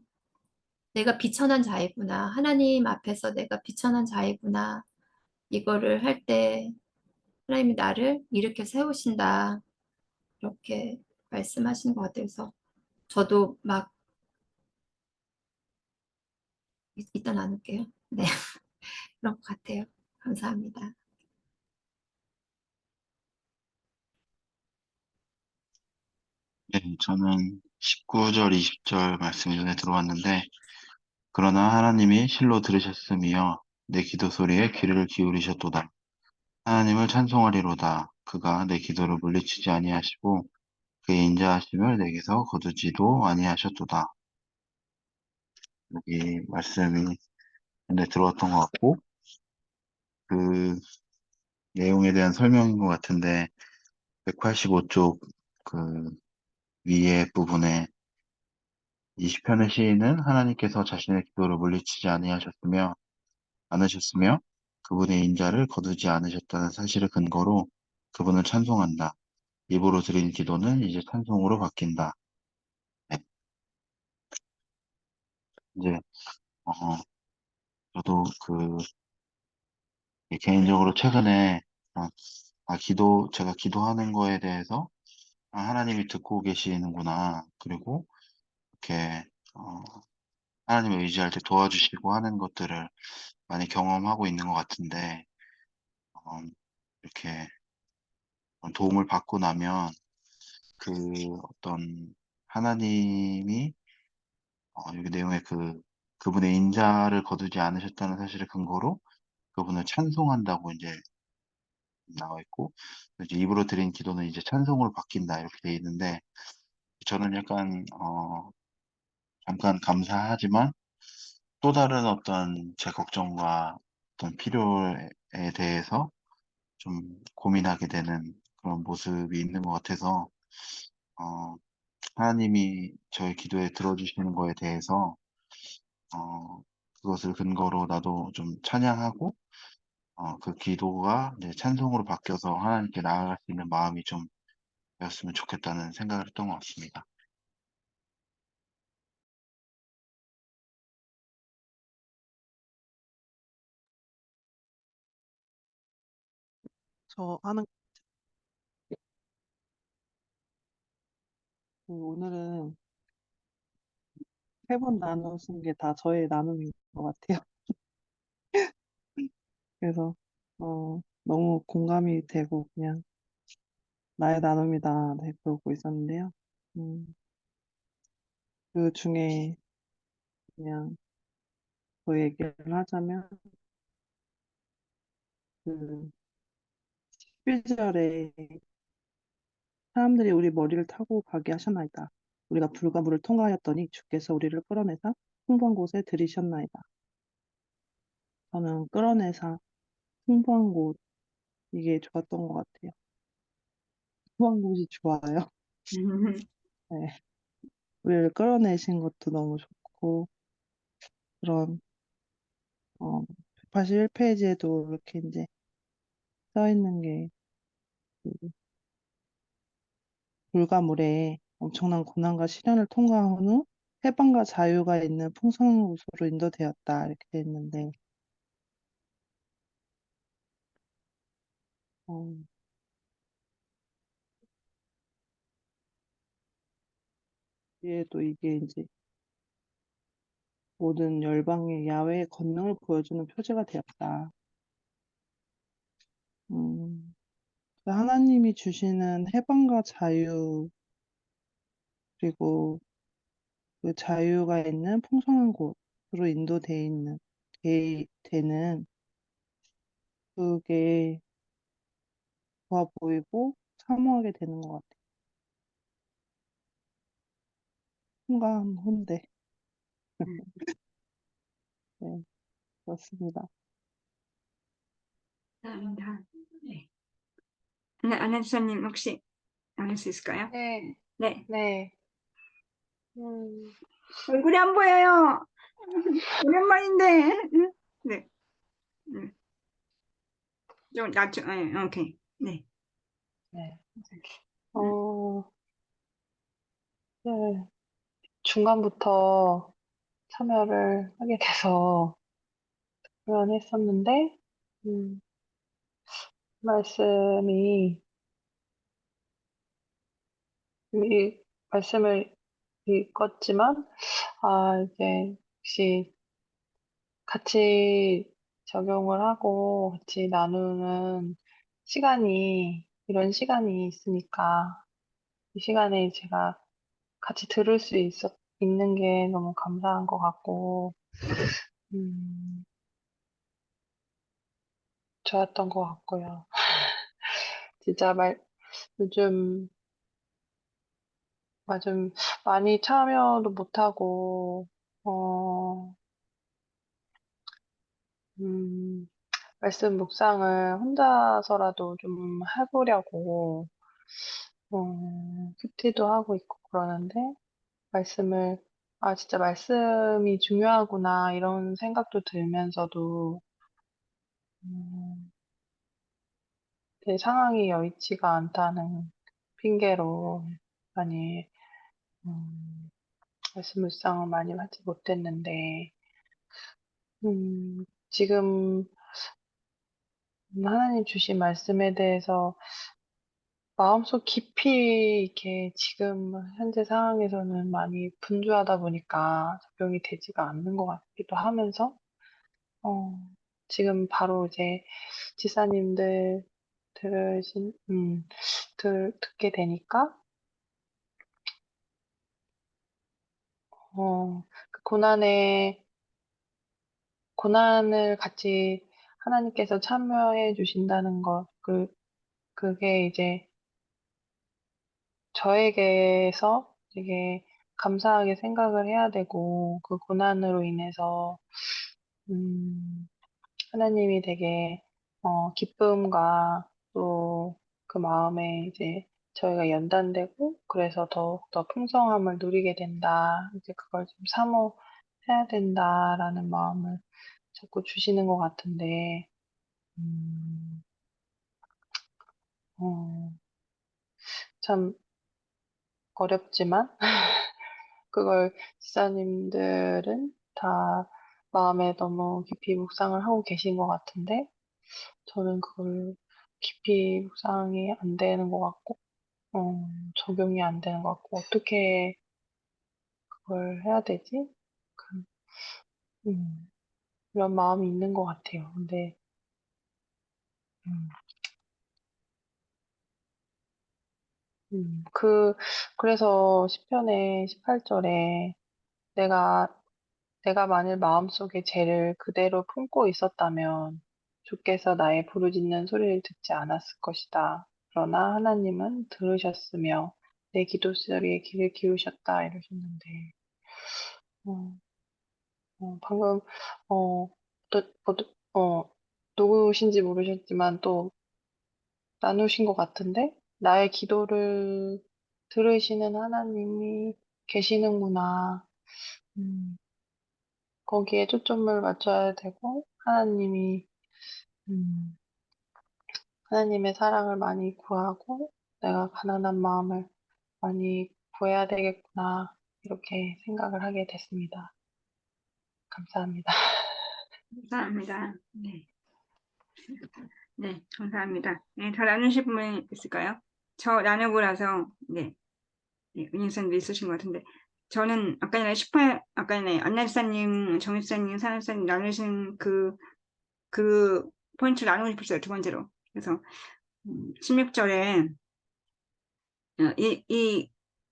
내가 비천한 자이구나, 하나님 앞에서 내가 비천한 자이구나, 이거를 할 때 하나님이 나를 일으켜 세우신다, 이렇게 말씀하시는 것 같아서 저도 막 이따 나눌게요. 네, 그런 것 같아요. 감사합니다. 네, 저는 19절, 20절 말씀이 눈에 들어왔는데, 그러나 하나님이 실로 들으셨으며 내 기도 소리에 귀를 기울이셨도다. 하나님을 찬송하리로다. 그가 내 기도를 물리치지 아니하시고 그의 인자하심을 내게서 거두지도 아니하셨도다. 여기 말씀이 눈에 들어왔던 것 같고, 그 내용에 대한 설명인 것 같은데, 185쪽 그 위에 부분에 20편의 시인은 하나님께서 자신의 기도를 물리치지 않으셨으며 그분의 인자를 거두지 않으셨다는 사실을 근거로 그분을 찬송한다. 입으로 드린 기도는 이제 찬송으로 바뀐다. 네, 이제 어, 저도 개인적으로 최근에 어, 제가 기도하는 거에 대해서 하나님이 듣고 계시는구나. 그리고 이렇게 어, 하나님을 의지할 때 도와주시고 하는 것들을 많이 경험하고 있는 것 같은데, 어, 이렇게 도움을 받고 나면 그 어떤 하나님이 여기 내용에 그분의 인자를 거두지 않으셨다는 사실을 근거로 그분을 찬송한다고 이제 나와 있고, 이제 입으로 드린 기도는 이제 찬송으로 바뀐다 이렇게 돼 있는데, 저는 약간 잠깐 감사하지만 또 다른 어떤 제 걱정과 어떤 필요에 대해서 좀 고민하게 되는 그런 모습이 있는 것 같아서, 어, 하나님이 저의 기도에 들어주시는 거에 대해서 그것을 근거로 나도 좀 찬양하고 그 기도가 이제 찬송으로 바뀌어서 하나님께 나아갈 수 있는 마음이 좀 되었으면 좋겠다는 생각을 했던 것 같습니다. 저 하는 오늘은 세 번 나누신 게 다 저의 나눔인 것 같아요. 그래서 너무 공감이 되고 그냥 나의 나눔이다, 네, 그러고 있었는데요. 음, 그 중에 그냥 더 얘기를 하자면 그 11절에 사람들이 우리 머리를 타고 가게 하셨나이다. 우리가 불과 물을 통과하였더니 주께서 우리를 끌어내사 풍부한 곳에 들이셨나이다. 저는 끌어내사 풍부한 곳, 이게 좋았던 것 같아요. 풍부한 곳이 좋아요. 네. 우리를 끌어내신 것도 너무 좋고, 그런, 181페이지에도 이렇게 이제 써 있는 게, 그 불과 물에 엄청난 고난과 시련을 통과한 후 해방과 자유가 있는 풍성한 곳으로 인도되었다. 이렇게 돼 있는데, 어, 뒤에도 이게 이제 모든 열방의 야훼의 권능을 보여주는 표제가 되었다. 하나님이 주시는 해방과 자유, 그리고 그 자유가 있는 풍성한 곳으로 되는 그게 좋아 보이고 사모하게 되는 것 같아요. 순간 혼대. 네, 그렇습니다. 감사합니다. 네. 네, 안혜수님 혹시 나눌 수 있을까요? 네, 네. 네. 얼굴이 안 보여요. 오랜만인데. 네. 좀 낮춰. 네, 오케이. 네. 네. 어, 네. 중간부터 참여를 하게 돼서 불안했었는데, 음, 말씀이, 이 말씀을 읽었지만, 이제 혹시 같이 적용을 하고 같이 나누는 이런 시간이 있으니까, 이 시간에 제가 같이 들을 수 있는 게 너무 감사한 것 같고, 음, 좋았던 것 같고요. 진짜 요즘, 좀 많이 참여도 못하고, 어, 음, 말씀 묵상을 혼자서라도 좀 해보려고, 큐티도 하고 있고 그러는데, 말씀을, 진짜 말씀이 중요하구나, 이런 생각도 들면서도, 음, 내 상황이 여의치가 않다는 핑계로 많이, 음, 말씀 묵상을 많이 하지 못했는데, 지금 하나님 주신 말씀에 대해서 마음속 깊이 이렇게 지금 현재 상황에서는 많이 분주하다 보니까 적용이 되지가 않는 것 같기도 하면서, 어, 지금 바로 이제 지사님들 들으신, 듣게 되니까, 그 고난을 같이 하나님께서 참여해 주신다는 것, 그게 이제 저에게서 되게 감사하게 생각을 해야 되고, 그 고난으로 인해서, 음, 하나님이 되게, 기쁨과 또 그 마음에 이제 저희가 연단되고, 그래서 더욱더 풍성함을 누리게 된다. 이제 그걸 좀 사모해야 된다라는 마음을 자꾸 주시는 것 같은데, 음, 어, 참 어렵지만, 그걸 지사님들은 다 마음에 너무 깊이 묵상을 하고 계신 것 같은데, 저는 그걸 깊이 묵상이 안 되는 것 같고, 적용이 안 되는 것 같고, 어떻게 그걸 해야 되지? 그, 음, 이런 마음이 있는 것 같아요. 근데, 음, 그래서 시편의 18절에 내가 내가 만일 마음속에 죄를 그대로 품고 있었다면 주께서 나의 부르짖는 소리를 듣지 않았을 것이다. 그러나 하나님은 들으셨으며 내 기도 소리에 귀를 기울이셨다 이러셨는데 어, 방금 어, 또, 누구신지 모르셨지만 또 나누신 것 같은데 나의 기도를 들으시는 하나님이 계시는구나. 음, 거기에 초점을 맞춰야 되고, 음, 하나님의 사랑을 많이 구하고, 내가 가난한 마음을 많이 구해야 되겠구나, 이렇게 생각을 하게 됐습니다. 감사합니다. 감사합니다. 네. 네, 감사합니다. 네, 더 나누실 분 있을까요? 저 나누고 나서, 네, 네, 은희 선생님도 있으신 것 같은데, 저는 아까 전에 안나리사님, 정일사님, 사나사님 나누신 그 포인트 나누고 싶었어요. 두 번째로. 그래서 16절에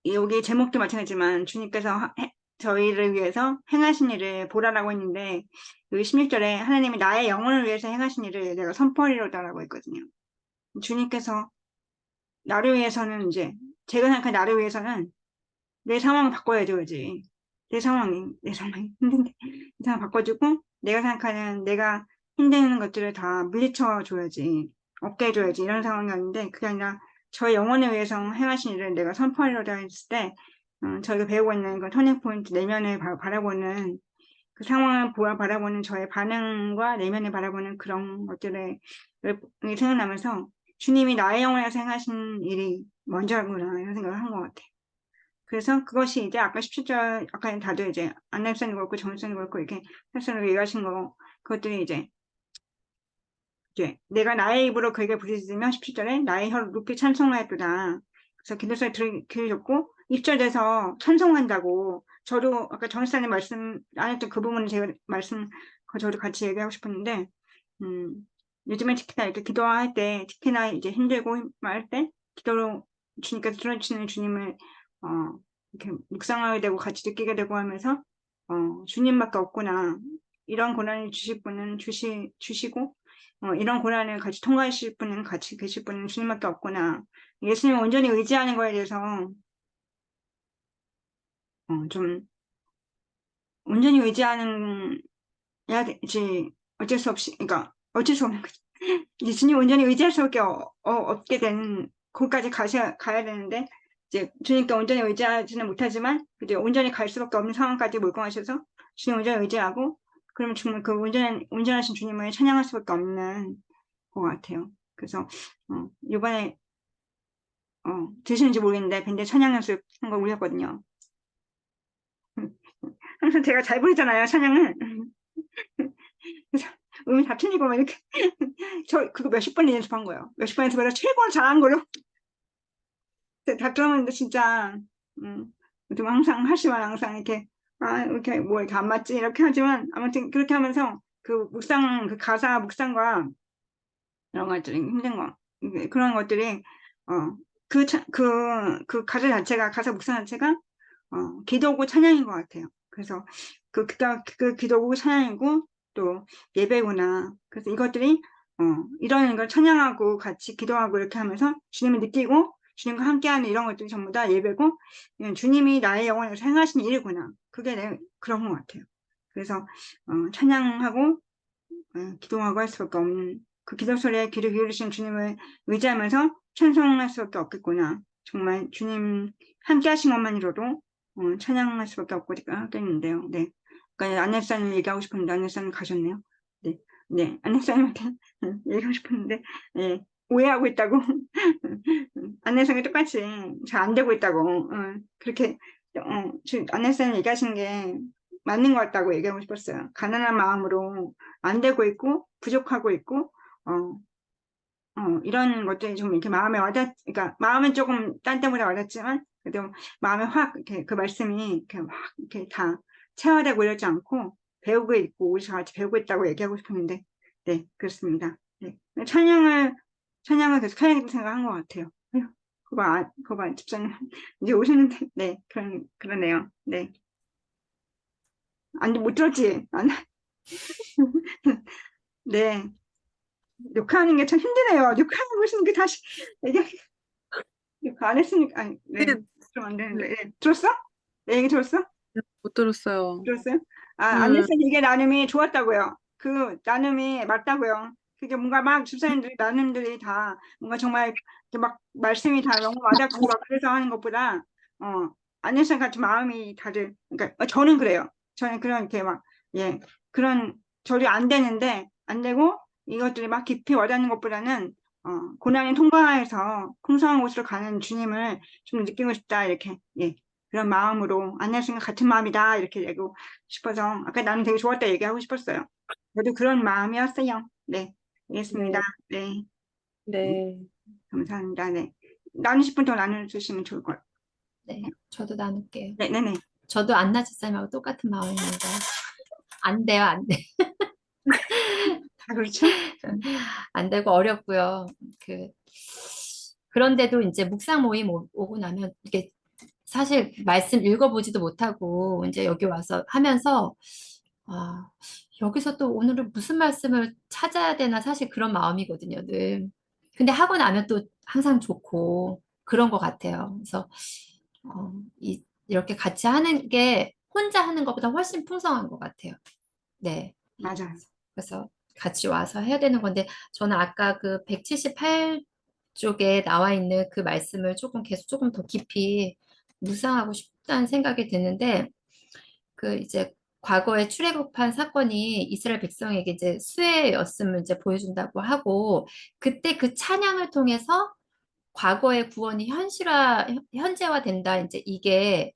여기 제목도 마찬가지지만 주님께서 저희를 위해서 행하신 일을 보라라고 했는데 여기 16절에 하나님이 나의 영혼을 위해서 행하신 일을 내가 선포하리로다라고 했거든요. 주님께서 나를 위해서는 이제 제가 생각한 나를 위해서는 내 상황을 바꿔야지. 내 상황이 힘든데 이 상황 바꿔주고 내가 생각하는 내가 힘든 것들을 다 물리쳐 줘야지. 없게 해줘야지. 이런 상황이었는데 그게 아니라 저의 영혼을 위해서 행하신 일을 내가 선포하려고 했을 때 저희가 배우고 있는 그 터닝 포인트 내면을 바라보는 그 상황을 바라보는 저의 반응과 내면을 바라보는 그런 것들을 생각나면서 주님이 나의 영혼을 위해서 행하신 일이 먼저구나 이런 생각을 한 것 같아요. 그래서 그것이 이제 아까 17절, 아까 다들 이제 안나입사님 그렇고 정일사님 그렇고 이렇게 설명을 얘기하신 거, 그것들이 이제 내가 나의 입으로 그에게 부르짖으며 17절에 나의 혀로 높이 찬송하였도다. 그래서 기도서에 들으셨고 2절에서 찬송한다고 저도 아까 정일사님 말씀 안 했던 그 부분을 제가 저도 같이 얘기하고 싶었는데 요즘에 특히나 이렇게 기도할 때 특히나 이제 힘들고 할 때 기도로 주님께서 들어주시는 주님을 이렇게 묵상하게 되고 같이 느끼게 되고 하면서 주님밖에 없구나. 이런 고난을 주실 분은 주시고 이런 고난을 같이 통과하실 분은 같이 계실 분은 주님밖에 없구나. 예수님을 온전히 의지하는 거에 대해서 좀 온전히 의지하는 해야 되지 어쩔 수 없이 그러니까 어쩔 수 없는 거죠. 이제 주님 온전히 의지할 수밖에 없게 되는 거기까지 가야 되는데 이제 주님께 온전히 의지하지는 못하지만 이제 온전히 갈 수밖에 없는 상황까지 몰고 가셔서 주님 온전히 의지하고 그러면 정말 그 온전하신 주님을 찬양할 수밖에 없는 것 같아요. 그래서 이번에 들으시는지 모르겠는데 밴드 찬양 연습 한 거 올렸거든요. 항상 제가 잘 부르잖아요, 찬양을. 그래서 음이 다 틀리고 막 이렇게 저 그거 몇십 번 연습한 거예요. 몇십 번 연습해서 최고로 잘한 걸로 다 들어봤는데 진짜 좀 항상 하시면 항상 이렇게 이렇게 뭐 이렇게 안 맞지 이렇게 하지만 아무튼 그렇게 하면서 그 가사 묵상과 이런 것들이 힘든 거 그런 것들이 그 가사 묵상 자체가 기도고 찬양인 것 같아요. 그래서 그 기도고 찬양이고 또 예배구나. 그래서 이것들이 이런 걸 찬양하고 같이 기도하고 이렇게 하면서 주님을 느끼고 주님과 함께하는 이런 것들이 전부 다 예배고 주님이 나의 영혼을 행하신 일이구나. 그게 그런 것 같아요. 그래서 찬양하고 기도하고 할 수밖에 없는 그 기도 소리에 귀를 기울이신 주님을 의지하면서 찬송할 수밖에 없겠구나. 정말 주님 함께 하신 것만으로도 찬양할 수밖에 없겠는데요. 네. 그러니까 안내사님 얘기하고 싶었는데 안내사님 가셨네요. 네. 네. 안내사님한테 얘기하고 싶었는데 네. 오해하고 있다고. 안내사님이 똑같이 잘 안 되고 있다고. 그렇게 안내사님 얘기하신 게 맞는 것 같다고 얘기하고 싶었어요. 가난한 마음으로 안 되고 있고 부족하고 있고 이런 것들이 좀 이렇게 그러니까 마음은 조금 딴 때보다 와닿지만 그래도 마음에 확 이렇게 그 말씀이 이렇게 막 이렇게 다 체화되고 이러지 않고 배우고 있고 우리 같이 배우고 있다고 얘기하고 싶었는데 네 그렇습니다. 네. 찬양을 계속 해야겠다 생각한 것 같아요. 아휴, 그거 봐 집사님 이제 오시는데 네 그러네요. 네. 못 들었지? 네. 녹화하는 게 참 힘드네요. 녹화하고 있으니까 다시 얘기하기, 녹화 안 했으니까, 네. 네, 그럼 안 되는데. 네. 들었어? 내 얘기 들었어? 못 들었어요. 들었어요? 안 네. 했으니 이게 나눔이 좋았다고요. 그 나눔이 맞다고요. 그게 뭔가 막 집사님들이, 나눔들이 다 뭔가 정말 이렇게 막 말씀이 다 너무 와닿고 막 그래서 하는 것보다, 안 했으니 같이 마음이 다들, 그러니까 저는 그래요. 저는 그런 이렇게 막, 예, 그런 절이 안 되는데, 안 되고, 이것들이 막 깊이 와닿는 것보다는, 고난을 통과해서 풍성한 곳으로 가는 주님을 좀 느끼고 싶다, 이렇게, 예, 그런 마음으로, 안 했으니까 같은 마음이다, 이렇게 얘기하고 싶어서, 아까 나는 되게 좋았다 얘기하고 싶었어요. 저도 그런 마음이었어요. 네, 알겠습니다. 네, 네. 감사합니다. 네. 나누실 분 더 나눠주시면 좋을 것 같아요. 네, 저도 나눌게요. 네, 네네. 저도 안나 집사님하고 똑같은 마음입니다. 안 돼요, 안 돼. 다 그렇죠? 안 되고 어렵고요. 그런데도 이제 묵상 모임 오고 나면 이게 사실 말씀 읽어보지도 못하고 이제 여기 와서 하면서 아, 여기서 또 오늘은 무슨 말씀을 찾아야 되나 사실 그런 마음이거든요, 늘. 근데 하고 나면 또 항상 좋고 그런 것 같아요. 그래서 이렇게 같이 하는 게 혼자 하는 것보다 훨씬 풍성한 것 같아요. 네. 맞아. 그래서 같이 와서 해야 되는 건데 저는 아까 그 178쪽에 나와 있는 그 말씀을 계속 조금 더 깊이 묵상하고 싶다는 생각이 드는데 그 이제 과거에 출애굽한 사건이 이스라엘 백성에게 이제 수혜였음을 이제 보여준다고 하고 그때 그 찬양을 통해서 과거의 구원이 현재화 된다. 이제 이게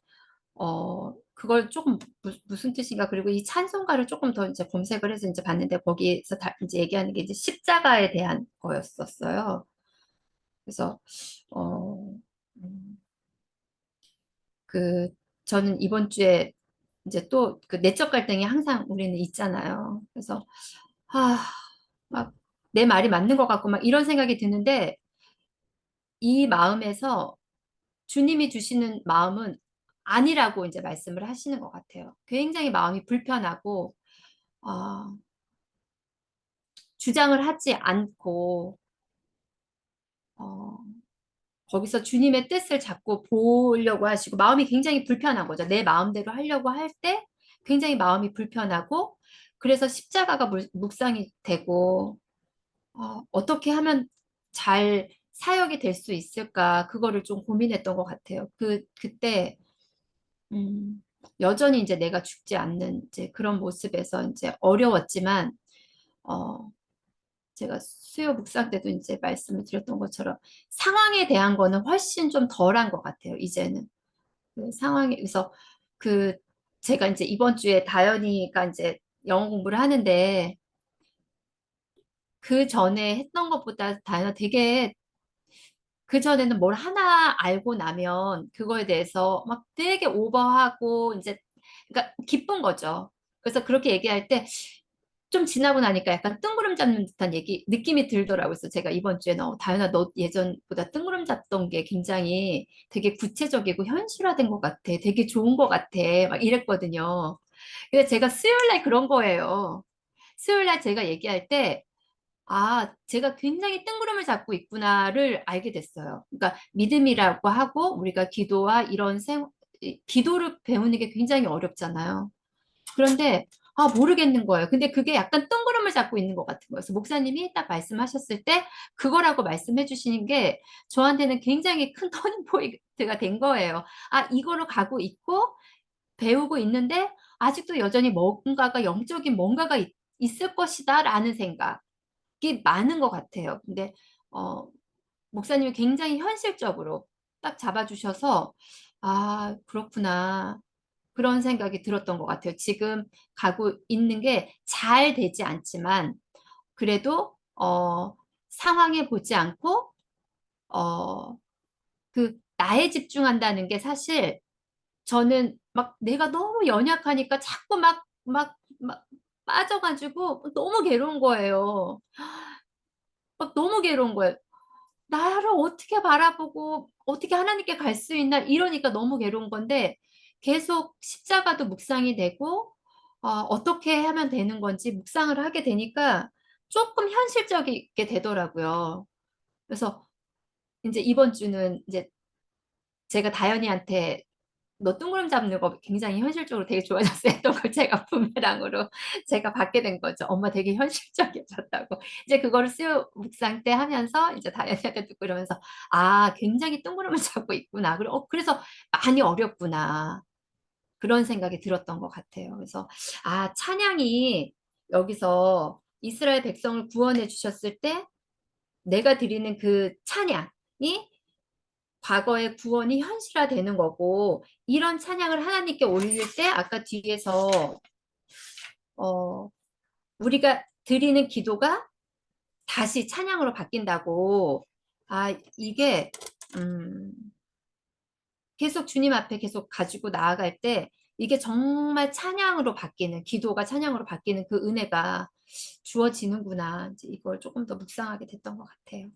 그걸 조금 무슨 뜻인가 그리고 이 찬송가를 조금 더 이제 검색을 해서 이제 봤는데 거기에서 이제 얘기하는 게 이제 십자가에 대한 거였었어요. 그래서 어, 음, 그 저는 이번 주에 이제 또 그 내적 갈등이 항상 우리는 있잖아요. 그래서 막 내 말이 맞는 것 같고 막 이런 생각이 드는데 이 마음에서 주님이 주시는 마음은 아니라고 이제 말씀을 하시는 것 같아요. 굉장히 마음이 불편하고 어, 주장을 하지 않고 어, 거기서 주님의 뜻을 자꾸 보려고 하시고 마음이 굉장히 불편한 거죠. 내 마음대로 하려고 할 때 굉장히 마음이 불편하고 그래서 십자가가 묵상이 되고 어떻게 하면 잘 사역이 될 수 있을까 그거를 좀 고민했던 것 같아요. 그때 여전히 이제 내가 죽지 않는 이제 그런 모습에서 이제 어려웠지만 어, 제가 수요 묵상 때도 이제 말씀을 드렸던 것처럼 상황에 대한 거는 훨씬 좀 덜한 것 같아요. 이제는 그 상황에 그래서 그 제가 이제 이번 주에 다현이가 이제 영어 공부를 하는데 그 전에 했던 것보다 다현아 되게 그전에는 뭘 하나 알고 나면 그거에 대해서 막 되게 오버하고 이제 그러니까 기쁜 거죠. 그래서 그렇게 얘기할 때 좀 지나고 나니까 약간 뜬구름 잡는 듯한 느낌이 들더라고요. 그래서 제가 이번 주에 다현아, 너 예전보다 뜬구름 잡던 게 굉장히 되게 구체적이고 현실화된 것 같아. 되게 좋은 것 같아. 막 이랬거든요. 근데 제가 수요일 날 그런 거예요. 수요일 날 제가 얘기할 때 제가 굉장히 뜬구름을 잡고 있구나를 알게 됐어요. 그러니까 믿음이라고 하고 우리가 기도와 기도를 배우는 게 굉장히 어렵잖아요. 그런데 모르겠는 거예요. 근데 그게 약간 뜬구름을 잡고 있는 것 같은 거예요. 그래서 목사님이 딱 말씀하셨을 때 그거라고 말씀해 주시는 게 저한테는 굉장히 큰 터닝 포인트가 된 거예요. 이거로 가고 있고 배우고 있는데 아직도 여전히 뭔가가 영적인 뭔가가 있을 것이다라는 생각. 게 많은 것 같아요. 근데 목사님이 굉장히 현실적으로 딱 잡아주셔서 그렇구나. 그런 생각이 들었던 것 같아요. 지금 가고 있는 게 잘 되지 않지만 그래도 상황에 보지 않고 나에 집중한다는 게 사실 저는 막 내가 너무 연약하니까 자꾸 막 빠져가지고 너무 괴로운 거예요. 막 너무 괴로운 거예요. 나를 어떻게 바라보고 어떻게 하나님께 갈 수 있나 이러니까 너무 괴로운 건데 계속 십자가도 묵상이 되고 어떻게 하면 되는 건지 묵상을 하게 되니까 조금 현실적이게 되더라고요. 그래서 이제 이번 주는 이제 제가 다현이한테 너 뜬구름 잡는 거 굉장히 현실적으로 되게 좋아졌어 했던 걸 제가 부메랑으로 제가 받게 된 거죠. 엄마 되게 현실적이어졌다고. 이제 그거를 수요 묵상 때 하면서 이제 다현이한테 듣고 이러면서 굉장히 뜬구름을 잡고 있구나. 그래서 많이 어렵구나. 그런 생각이 들었던 것 같아요. 그래서 찬양이 여기서 이스라엘 백성을 구원해 주셨을 때 내가 드리는 그 찬양이 과거의 구원이 현실화되는 거고 이런 찬양을 하나님께 올릴 때 아까 뒤에서 어, 우리가 드리는 기도가 다시 찬양으로 바뀐다고 이게 계속 주님 앞에 계속 가지고 나아갈 때 이게 정말 찬양으로 바뀌는, 기도가 찬양으로 바뀌는 그 은혜가 주어지는구나. 이제 이걸 조금 더 묵상하게 됐던 것 같아요.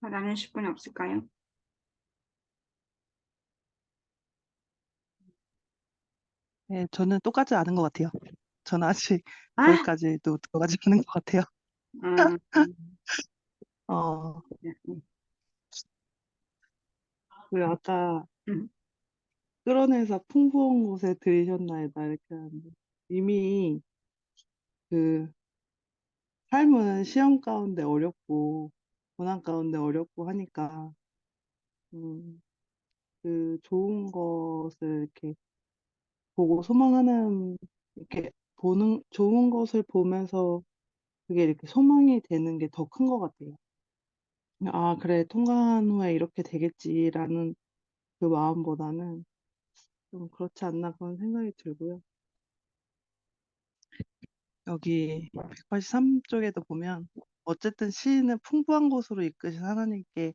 더 나누실 분 없을까요? 네, 저는 똑같지 않은 것 같아요. 저는 아직 아, 거기까지도 들어가지 않은 것 같아요. 음, 어, 네, 네. 그 아까 음, 끌어내서 풍부한 곳에 들이셨나이다 이렇게 하는데 이미 그 삶은 시험 가운데 어렵고 고난 가운데 어렵고 하니까 음, 그 좋은 것을 이렇게 보고 소망하는 이렇게 보는 좋은 것을 보면서 그게 이렇게 소망이 되는 게 더 큰 것 같아요. 아, 그래, 통과한 후에 이렇게 되겠지라는 그 마음보다는 좀 그렇지 않나 그런 생각이 들고요. 여기 183쪽에도 보면 어쨌든 시인은 풍부한 것으로 이끄신 하나님께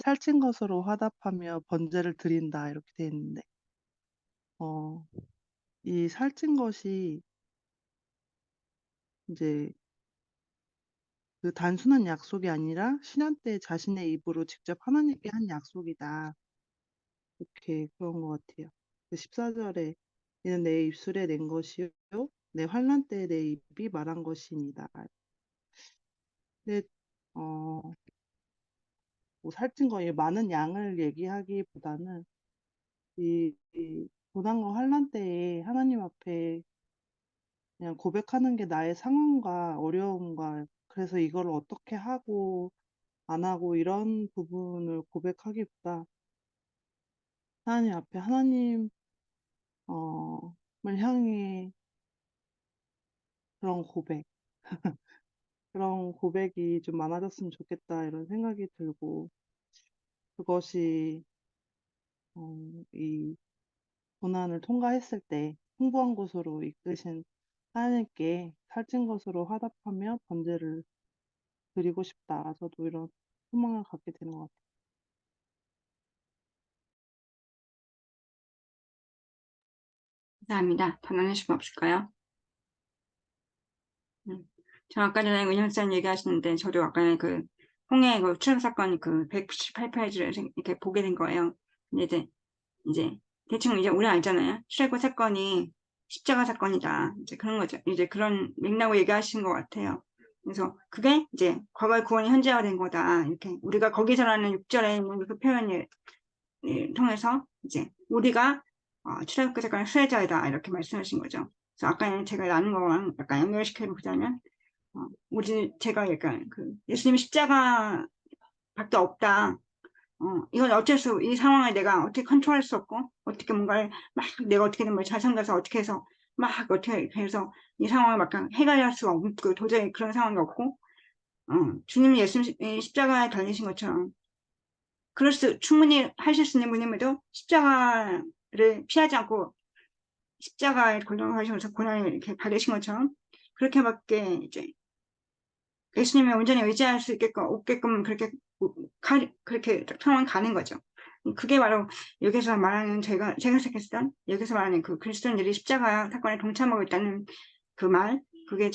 살찐 것으로 화답하며 번제를 드린다 이렇게 돼 있는데 어, 이 살찐 것이 이제 그 단순한 약속이 아니라 신현 때 자신의 입으로 직접 하나님께 한 약속이다. 이렇게 그런 것 같아요. 그 14절에 이는 내 입술에 낸 것이요 내 환난 때에 내 입이 말한 것이니이다. 근데 어, 뭐 살찐 거, 이 많은 양을 얘기하기보다는 이 고난과 환난 때에 하나님 앞에 그냥 고백하는 게 나의 상황과 어려움과 그래서 이걸 어떻게 하고 안 하고 이런 부분을 고백하기보다 하나님 앞에 하나님 을 향해 그런 고백, 그런 고백이 좀 많아졌으면 좋겠다 이런 생각이 들고 그것이 이 고난을 통과했을 때 풍부한 곳으로 이끄신 하나님께 살찐 것으로 화답하며 번제를 드리고 싶다. 저도 이런 소망을 갖게 되는 것 같아요. 감사합니다. 더 나누실 분 없을까요? 저 아까 전에 은영쌤 얘기하시는데 저도 아까 그 홍해 그 추락 사건 그 198페이지를 이렇게 보게 된 거예요. 근데 이제 대충 이제 우리 알잖아요. 출애굽 사건이 십자가 사건이다. 이제 그런 거죠. 이제 그런 맥락으로 얘기하신 것 같아요. 그래서 그게 이제 과거의 구원이 현재화된 거다. 이렇게 우리가 거기서라는 6절에 있는 그 표현을 통해서 이제 우리가 출애굽 사건의 수혜자이다. 이렇게 말씀하신 거죠. 그래서 아까 제가 나눈 거랑 약간 연결시켜 보자면 제가 약간 그 예수님 십자가 밖에 없다. 이건 이 상황을 내가 어떻게 컨트롤할 수 없고, 어떻게 뭔가를 막 내가 어떻게든 뭐 자성가서 어떻게 해서 막 어떻게 해서 이 상황을 막 해결할 수가 없고, 도저히 그런 상황이 없고, 주님이 예수님 십자가에 달리신 것처럼, 충분히 하실 수 있는 분임에도 십자가를 피하지 않고 십자가에 걸려가시면서 고난을 이렇게 받으신 것처럼, 그렇게밖에 이제 예수님을 온전히 의지할 수 없게끔 그렇게 상황 가는 거죠. 그게 바로 여기서 말하는 제가 생각했던 여기서 말하는 그 그리스도인들이 십자가 사건에 동참하고 있다는 그 말, 그게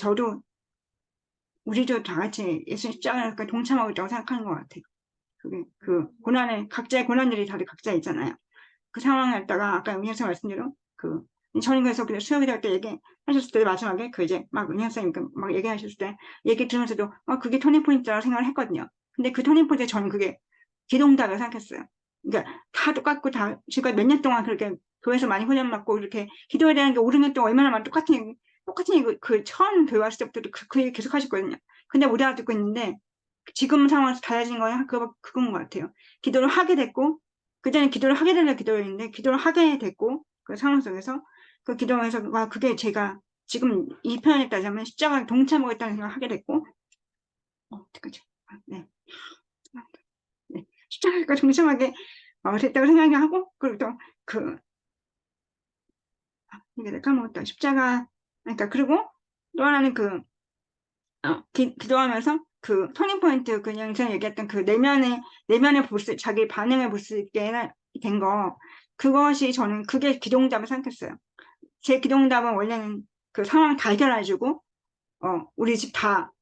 우리도 다 같이 예수 십자가 사건에 동참하고 있다고 생각하는 것 같아요. 그게 각자의 고난들이 다들 각자 있잖아요. 그 상황에다가 아까 은혜서 말씀대로 저는 그래서 그냥 수영이 될 때 얘기하셨을 때 마지막에 이제 막 은혜선생님 막 얘기하셨을 때 얘기 들으면서도 그게 터닝 포인트라고 생각을 했거든요. 근데 그 터닝 포인트 저는 그게 기도응답이라고 생각했어요. 그러니까 다 똑같고 다 지금 몇 년 동안 그렇게 교회에서 많이 훈련 받고 이렇게 기도해야 되는 게 5, 6년 동안 얼마나 많은 똑같은 얘기 처음 교회 왔을 때부터 그 얘기 계속 하셨거든요. 근데 우리가 듣고 있는데 지금 상황에서 달라진 건 그건 것 같아요. 기도를 하게 됐고 그전에 기도를 하게 되려 기도했는데 기도를 하게 됐고 그 상황 속에서 그 기도에서 그게 제가 지금 이 표현에 따지면 십자가에 동참하고 있다는 생각을 하게 됐고 어떡하지? 네. 네. 십자가에 동참하게 됐다고 생각하고 그리고 또그 이게 내가 까먹었다. 십자가 그러니까 그리고 또 하나는 기도하면서 그 터닝포인트 그 영상 얘기했던 그 내면의 볼 수, 자기 반응을 볼 수 있게 된 거, 그것이 저는 그게 기도응답을 생각했어요. 제 기도응답은 원래는 그 상황 다 해결해주고, 우리 집 다,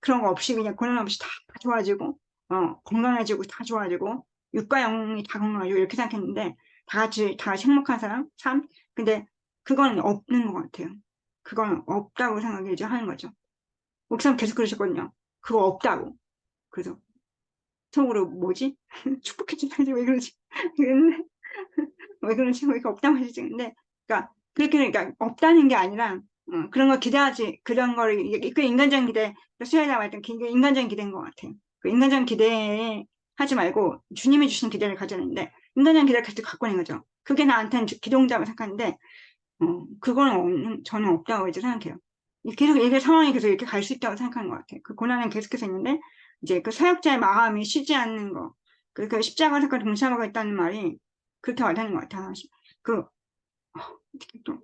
그런 거 없이 그냥 고난 없이 다 좋아지고, 건강해지고 다 좋아지고, 육과 영이 다 건강해지고 이렇게 생각했는데, 다 같이 행복한 사람, 참. 근데 그건 없는 것 같아요. 그건 없다고 생각을 이제 하는 거죠. 목사님 계속 그러셨거든요. 그거 없다고. 그래서 속으로 뭐지? 축복해주셔야지 왜 그러지? 그랬는데 왜 그러지? 왜 이렇게 없다고 하시지? 근데 그러니까 그러니까 없다는 게 아니라 그런 거 기대하지 그런 거를 그 인간적인 기대 수혜자가 말했던 그 인간적인 기대인 것 같아요. 그 인간적인 기대 하지 말고 주님이 주신 기대를 가져야 되는데 인간적인 기대를 계속 갖고 있는 거죠. 그게 나한테는 기도응답을 생각하는데 그거는 저는 없다고 이제 생각해요. 계속 이게 상황이 계속 이렇게 갈 수 있다고 생각하는 것 같아요. 그 고난은 계속해서 있는데 이제 그 사역자의 마음이 쉬지 않는 거, 그 십자가 사건 동참하고 있다는 말이 그렇게 와닿는 것 같아요. 그 어떻게 또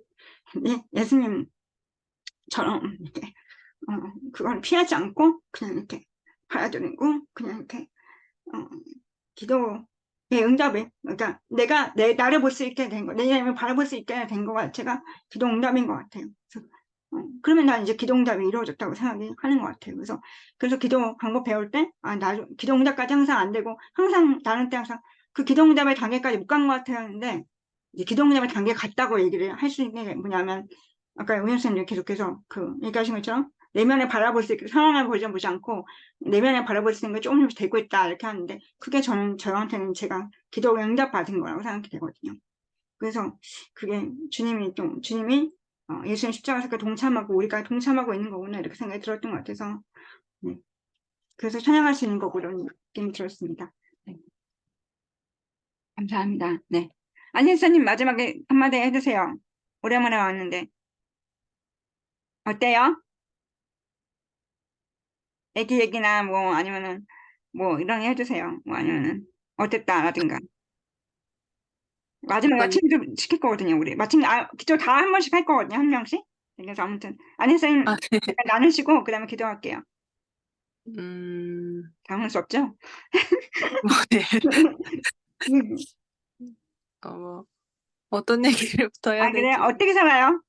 예수님처럼 이렇게 그걸 피하지 않고 그냥 이렇게 받아들이고 그냥 이렇게 기도의 응답이 그러니까 내가 나를 볼 수 있게 된 거, 내 삶을 바라볼 수 있게 된 거 자체가 기도 응답인 것 같아요. 그래서 그러면 난 이제 기도 응답이 이루어졌다고 생각이 하는 것 같아요. 그래서 기도 방법 배울 때, 기도 응답까지 항상 안 되고, 항상 다른 때 항상 그 기도 응답의 단계까지 못 간 것 같아요 하는데, 이제 기도 응답의 단계 갔다고 얘기를 할 수 있는 게 뭐냐면, 아까 우현 선생님 계속해서 그 얘기하신 것처럼, 내면에 바라볼 수 있게 상황을 보지 않고, 내면에 바라볼 수 있는 게 조금씩 되고 있다, 이렇게 하는데, 그게 저한테는 제가 기도 응답 받은 거라고 생각이 되거든요. 그래서 그게 주님이 예수님 십자가 사건에 동참하고 우리가 동참하고 있는 거구나 이렇게 생각이 들었던 것 같아서 네. 그래서 찬양할 수 있는 거고 이런 느낌이 들었습니다. 네. 감사합니다. 네. 안혜사님 마지막에 한마디 해주세요. 오랜만에 왔는데 어때요? 애기 얘기나 뭐 아니면은 뭐 이런 거 해주세요. 뭐 아니면은 어땠다라든가 마지막에 약간 마침 좀 시킬 거거든요. 우리 마침 기도 다 한 번씩 할 거거든요. 한 명씩. 그래서 아무튼 안혜사님 아, 네. 약간 나누시고 그다음에 기도할게요. 음, 당황스럽죠? 뭐, 네. 뭐, 어떤 얘기부터 해야 그래? 될지 어떻게 살아요?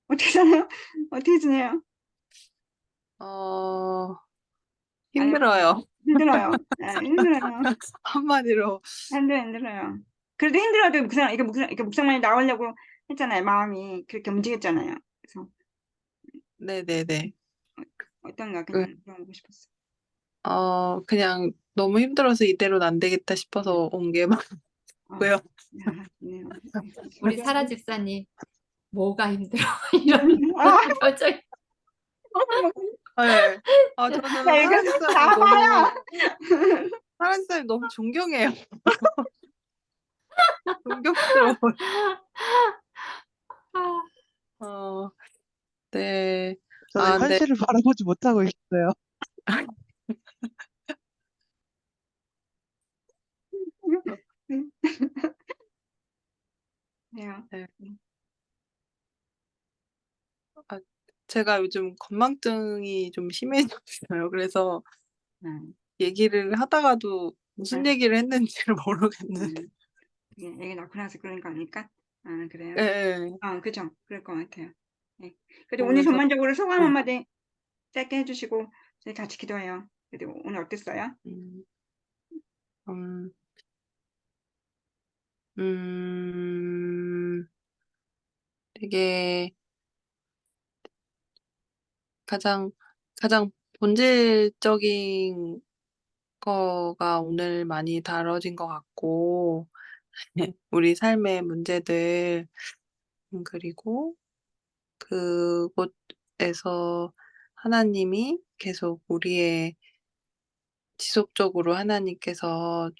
어떻게 살아요? 어떻게 지내요? 어, 아니면 힘들어요. 힘들어요. 힘들어요. 한마디로. 힘들어요. 그래도 힘들어도 이게 묵상만이 나오려고 했잖아요. 마음이 그렇게 움직였잖아요. 그래서 네네네. 어떤가 그, 그냥 물어보고 싶었어요. 그냥 너무 힘들어서 이대로는 안 되겠다 네. 싶어서 온 게 어, 많고요. 좋네요. 우리 사라 집사님 뭐가 힘들어? 이런 아, 표정. 네. 저는 나 이거 나와요. 사람 쌤 너무 존경해요. 존경스러워요. 어, 네. 저는 근데, 현실을 바라보지 못하고 있어요. 네요. 네. 제가 요즘 건망증이 좀 심해졌어요. 그래서 얘기를 하다가도 무슨 네. 얘기를 했는지를 모르겠는. 애기 낳고 나서 그런 거 아닐까? 그래요? 예. 그죠. 그럴 것 같아요. 네. 그래도 오늘 그래서, 전반적으로 소감 네. 한마디 짧게 해주시고 저희 같이 기도해요. 그래도 오늘 어땠어요? 음, 음, 음, 되게 가장 본질적인 거가 오늘 많이 다뤄진 것 같고, 우리 삶의 문제들, 그리고 그곳에서 하나님이 계속 지속적으로 하나님께서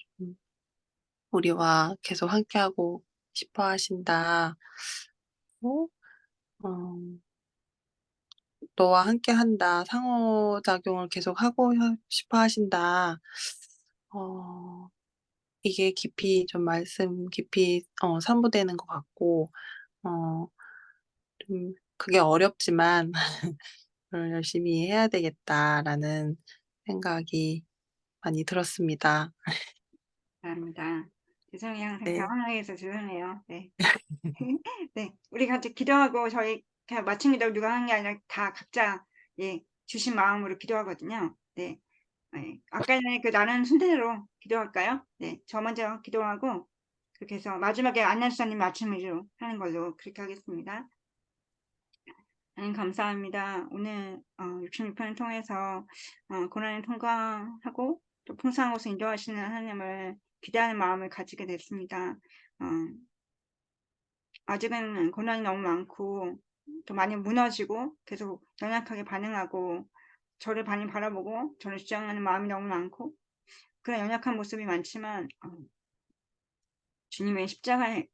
우리와 계속 함께하고 싶어 하신다. 어, 너와 함께한다. 상호작용을 계속 하고 싶어 하신다. 어, 이게 말씀 깊이 사모되는 것 같고, 좀 그게 어렵지만 열심히 해야 되겠다라는 생각이 많이 들었습니다. 감사합니다. 죄송해요. 항상 네. 당황하게 해서 죄송해요. 네. 네. 우리 같이 기도하고 저희 그냥 맞춤 기도 누가 한 게 아니라 다 각자 예, 주신 마음으로 기도하거든요. 네. 네. 아까 전에 그 나는 순서대로 기도할까요? 네. 저 먼저 기도하고 그렇게 해서 마지막에 안나수사님 맞춤 위주로 하는 걸로 그렇게 하겠습니다. 하나님 감사합니다. 오늘 66편을 통해서 고난을 통과하고 또 풍성한 곳을 인도하시는 하나님을 기대하는 마음을 가지게 됐습니다. 어, 아직은 고난이 너무 많고 또 많이 무너지고 계속 연약하게 반응하고 저를 많이 바라보고 저를 주장하는 마음이 너무 많고 그런 연약한 모습이 많지만 주님의 십자가에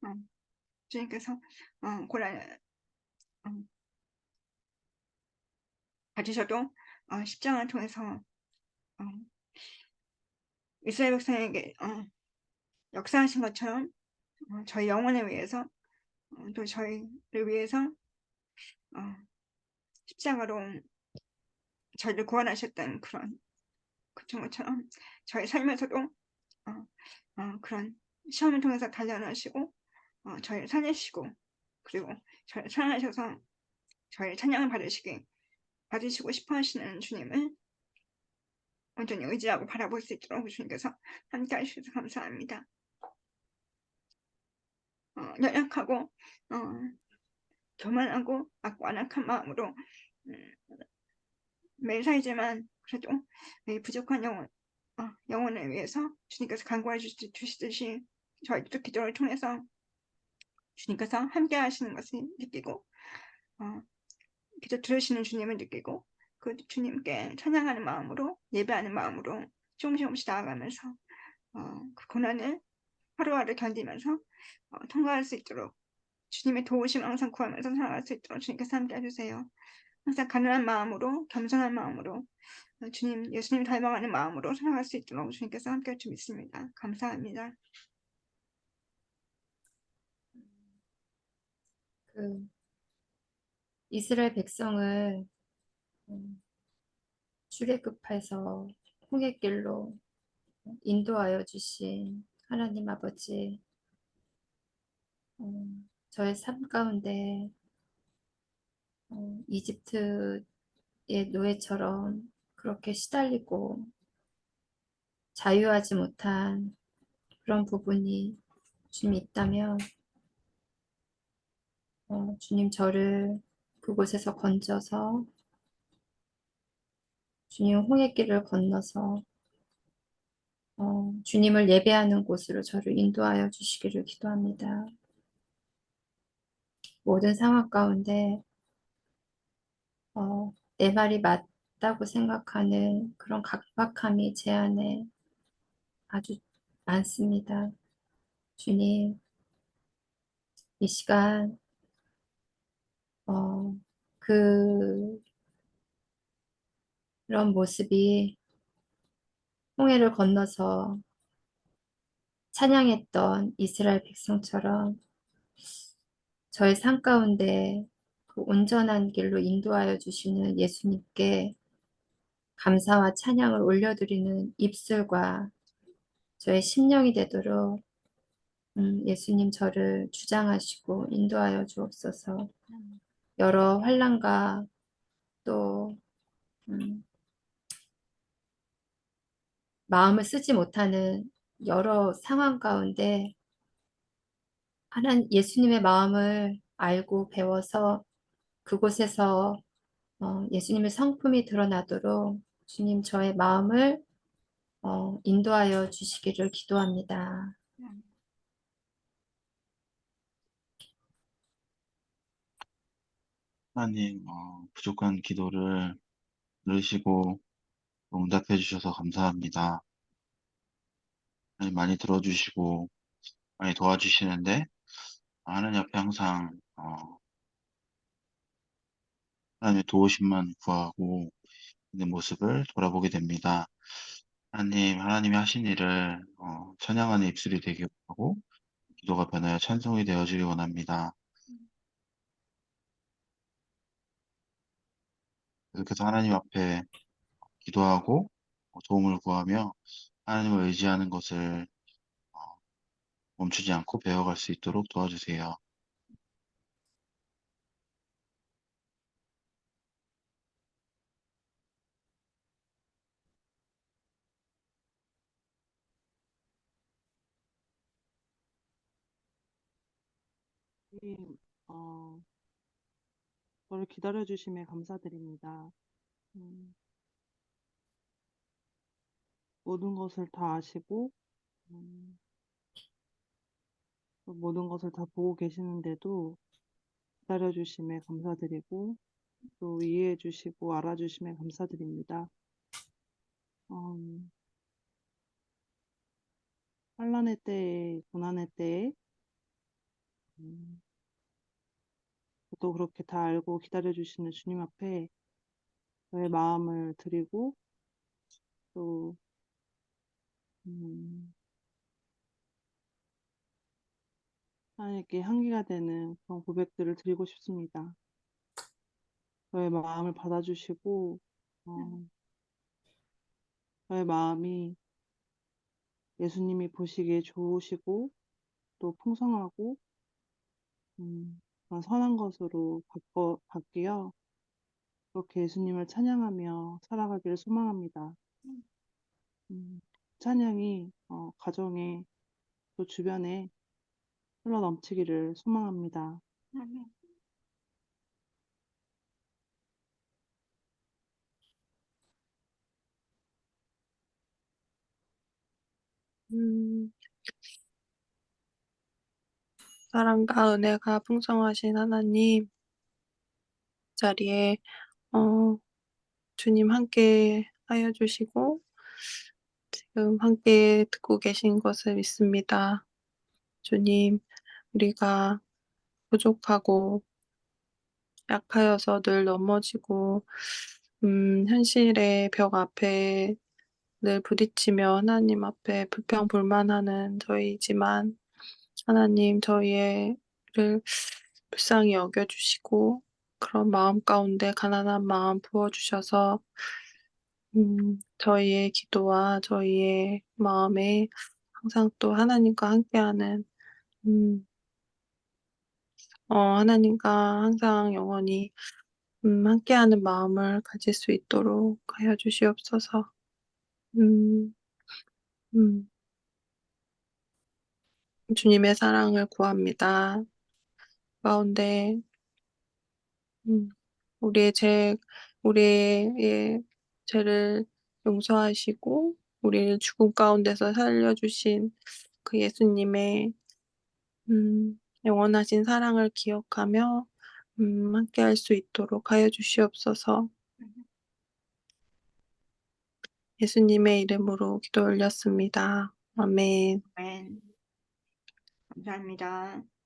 어, 주님께서 고난을 어, 가지셔도 십자가를 통해서 어, 이스라엘 백성에게 역사하신 것처럼 저희 영혼을 위해서 또 저희를 위해서 어, 십자가로 저희를 구원하셨다는 그런 것처럼 저희 삶에서도 그런 시험을 통해서 단련하시고 저희를 살리시고 그리고 저희를 사랑하셔서 저희를 찬양을 받으시고 싶어 하시는 주님을 온전히 의지하고 바라볼 수 있도록 주님께서 함께 하셔서 감사합니다. 연약하고 교만하고 완악한 마음으로 매일 살지만 그래도 이 부족한 영혼을 위해서 주님께서 간구해 주시듯이 저희도 기도를 통해서 주님께서 함께 하시는 것을 느끼고 기도 들으시는 주님을 느끼고 그 주님께 찬양하는 마음으로 예배하는 마음으로 조금씩 나아가면서 그 고난을 하루하루 견디면서 통과할 수 있도록 주님의 도우심 항상 구하면서 살아갈 수 있도록 주님께서 함께 해주세요. 항상 가난한 마음으로 겸손한 마음으로 예수님 닮아가는 마음으로 살아갈 수 있도록 주님께서 함께 할 줄 믿습니다. 감사합니다. 그 이스라엘 백성을 출애굽해서 홍해길로 인도하여 주신 하나님 아버지, 저의 삶 가운데 이집트의 노예처럼 그렇게 시달리고 자유하지 못한 그런 부분이 좀 있다면 주님 저를 그곳에서 건져서 주님 홍해길을 건너서 주님을 예배하는 곳으로 저를 인도하여 주시기를 기도합니다. 모든 상황 가운데 내 말이 맞다고 생각하는 그런 각박함이 제 안에 아주 많습니다. 주님, 이 시간 그런 모습이 홍해를 건너서 찬양했던 이스라엘 백성처럼 저의 삶 가운데 그 온전한 길로 인도하여 주시는 예수님께 감사와 찬양을 올려드리는 입술과 저의 심령이 되도록 예수님 저를 주장하시고 인도하여 주옵소서. 여러 환난과 또 마음을 쓰지 못하는 여러 상황 가운데 하나님 예수님의 마음을 알고 배워서 그곳에서 예수님의 성품이 드러나도록 주님 저의 마음을 인도하여 주시기를 기도합니다. 하나님, 부족한 기도를 들으시고 응답해 주셔서 감사합니다. 하나님 많이 들어주시고 많이 도와주시는데 하나님 앞에 항상 하나님의 도우심만 구하고 있는 모습을 돌아보게 됩니다. 하나님이 하신 일을 찬양하는 입술이 되기 원하고 기도가 변하여 찬송이 되어지길 원합니다. 계속해서 하나님 앞에 기도하고 도움을 구하며 하나님을 의지하는 것을 어, 멈추지 않고 배워갈 수 있도록 도와주세요. 주님, 어, 저를 기다려주심에 감사드립니다. 음, 모든 것을 다 아시고, 음, 또 모든 것을 다 보고 계시는데도 기다려주심에 감사드리고, 또 이해해주시고 알아주심에 감사드립니다. 음, 환난의 때에, 고난의 때에, 음, 또 그렇게 다 알고 기다려주시는 주님 앞에 저의 마음을 드리고, 또, 음, 하나님께 향기가 되는 그런 고백들을 드리고 싶습니다. 저의 마음을 받아주시고, 어, 저의 마음이 예수님이 보시기에 좋으시고, 또 풍성하고, 그런 선한 것으로 바뀌어, 그렇게 예수님을 찬양하며 살아가기를 소망합니다. 찬양이 가정에 또 주변에 흘러 넘치기를 소망합니다. 아멘. 음, 사랑과 은혜가 풍성하신 하나님 자리에 어, 주님 함께 하여 주시고 지금 함께 듣고 계신 것을 믿습니다. 주님, 우리가 부족하고 약하여서 늘 넘어지고 현실의 벽 앞에 늘 부딪히며 하나님 앞에 불평불만하는 저희지만 하나님 저희를 불쌍히 여겨주시고 그런 마음 가운데 가난한 마음 부어주셔서 저희의 기도와 저희의 마음에 항상 또 하나님과 함께하는 음, 하나님과 항상 영원히 함께하는 마음을 가질 수 있도록 하여 주시옵소서. 음, 음, 주님의 사랑을 구합니다. 가운데 음, 우리의 우리의 죄를 용서하시고 우리를 죽음 가운데서 살려주신 그 예수님의 영원하신 사랑을 기억하며 함께할 수 있도록 하여 주시옵소서. 예수님의 이름으로 기도 올렸습니다. 아멘. 아멘. 감사합니다.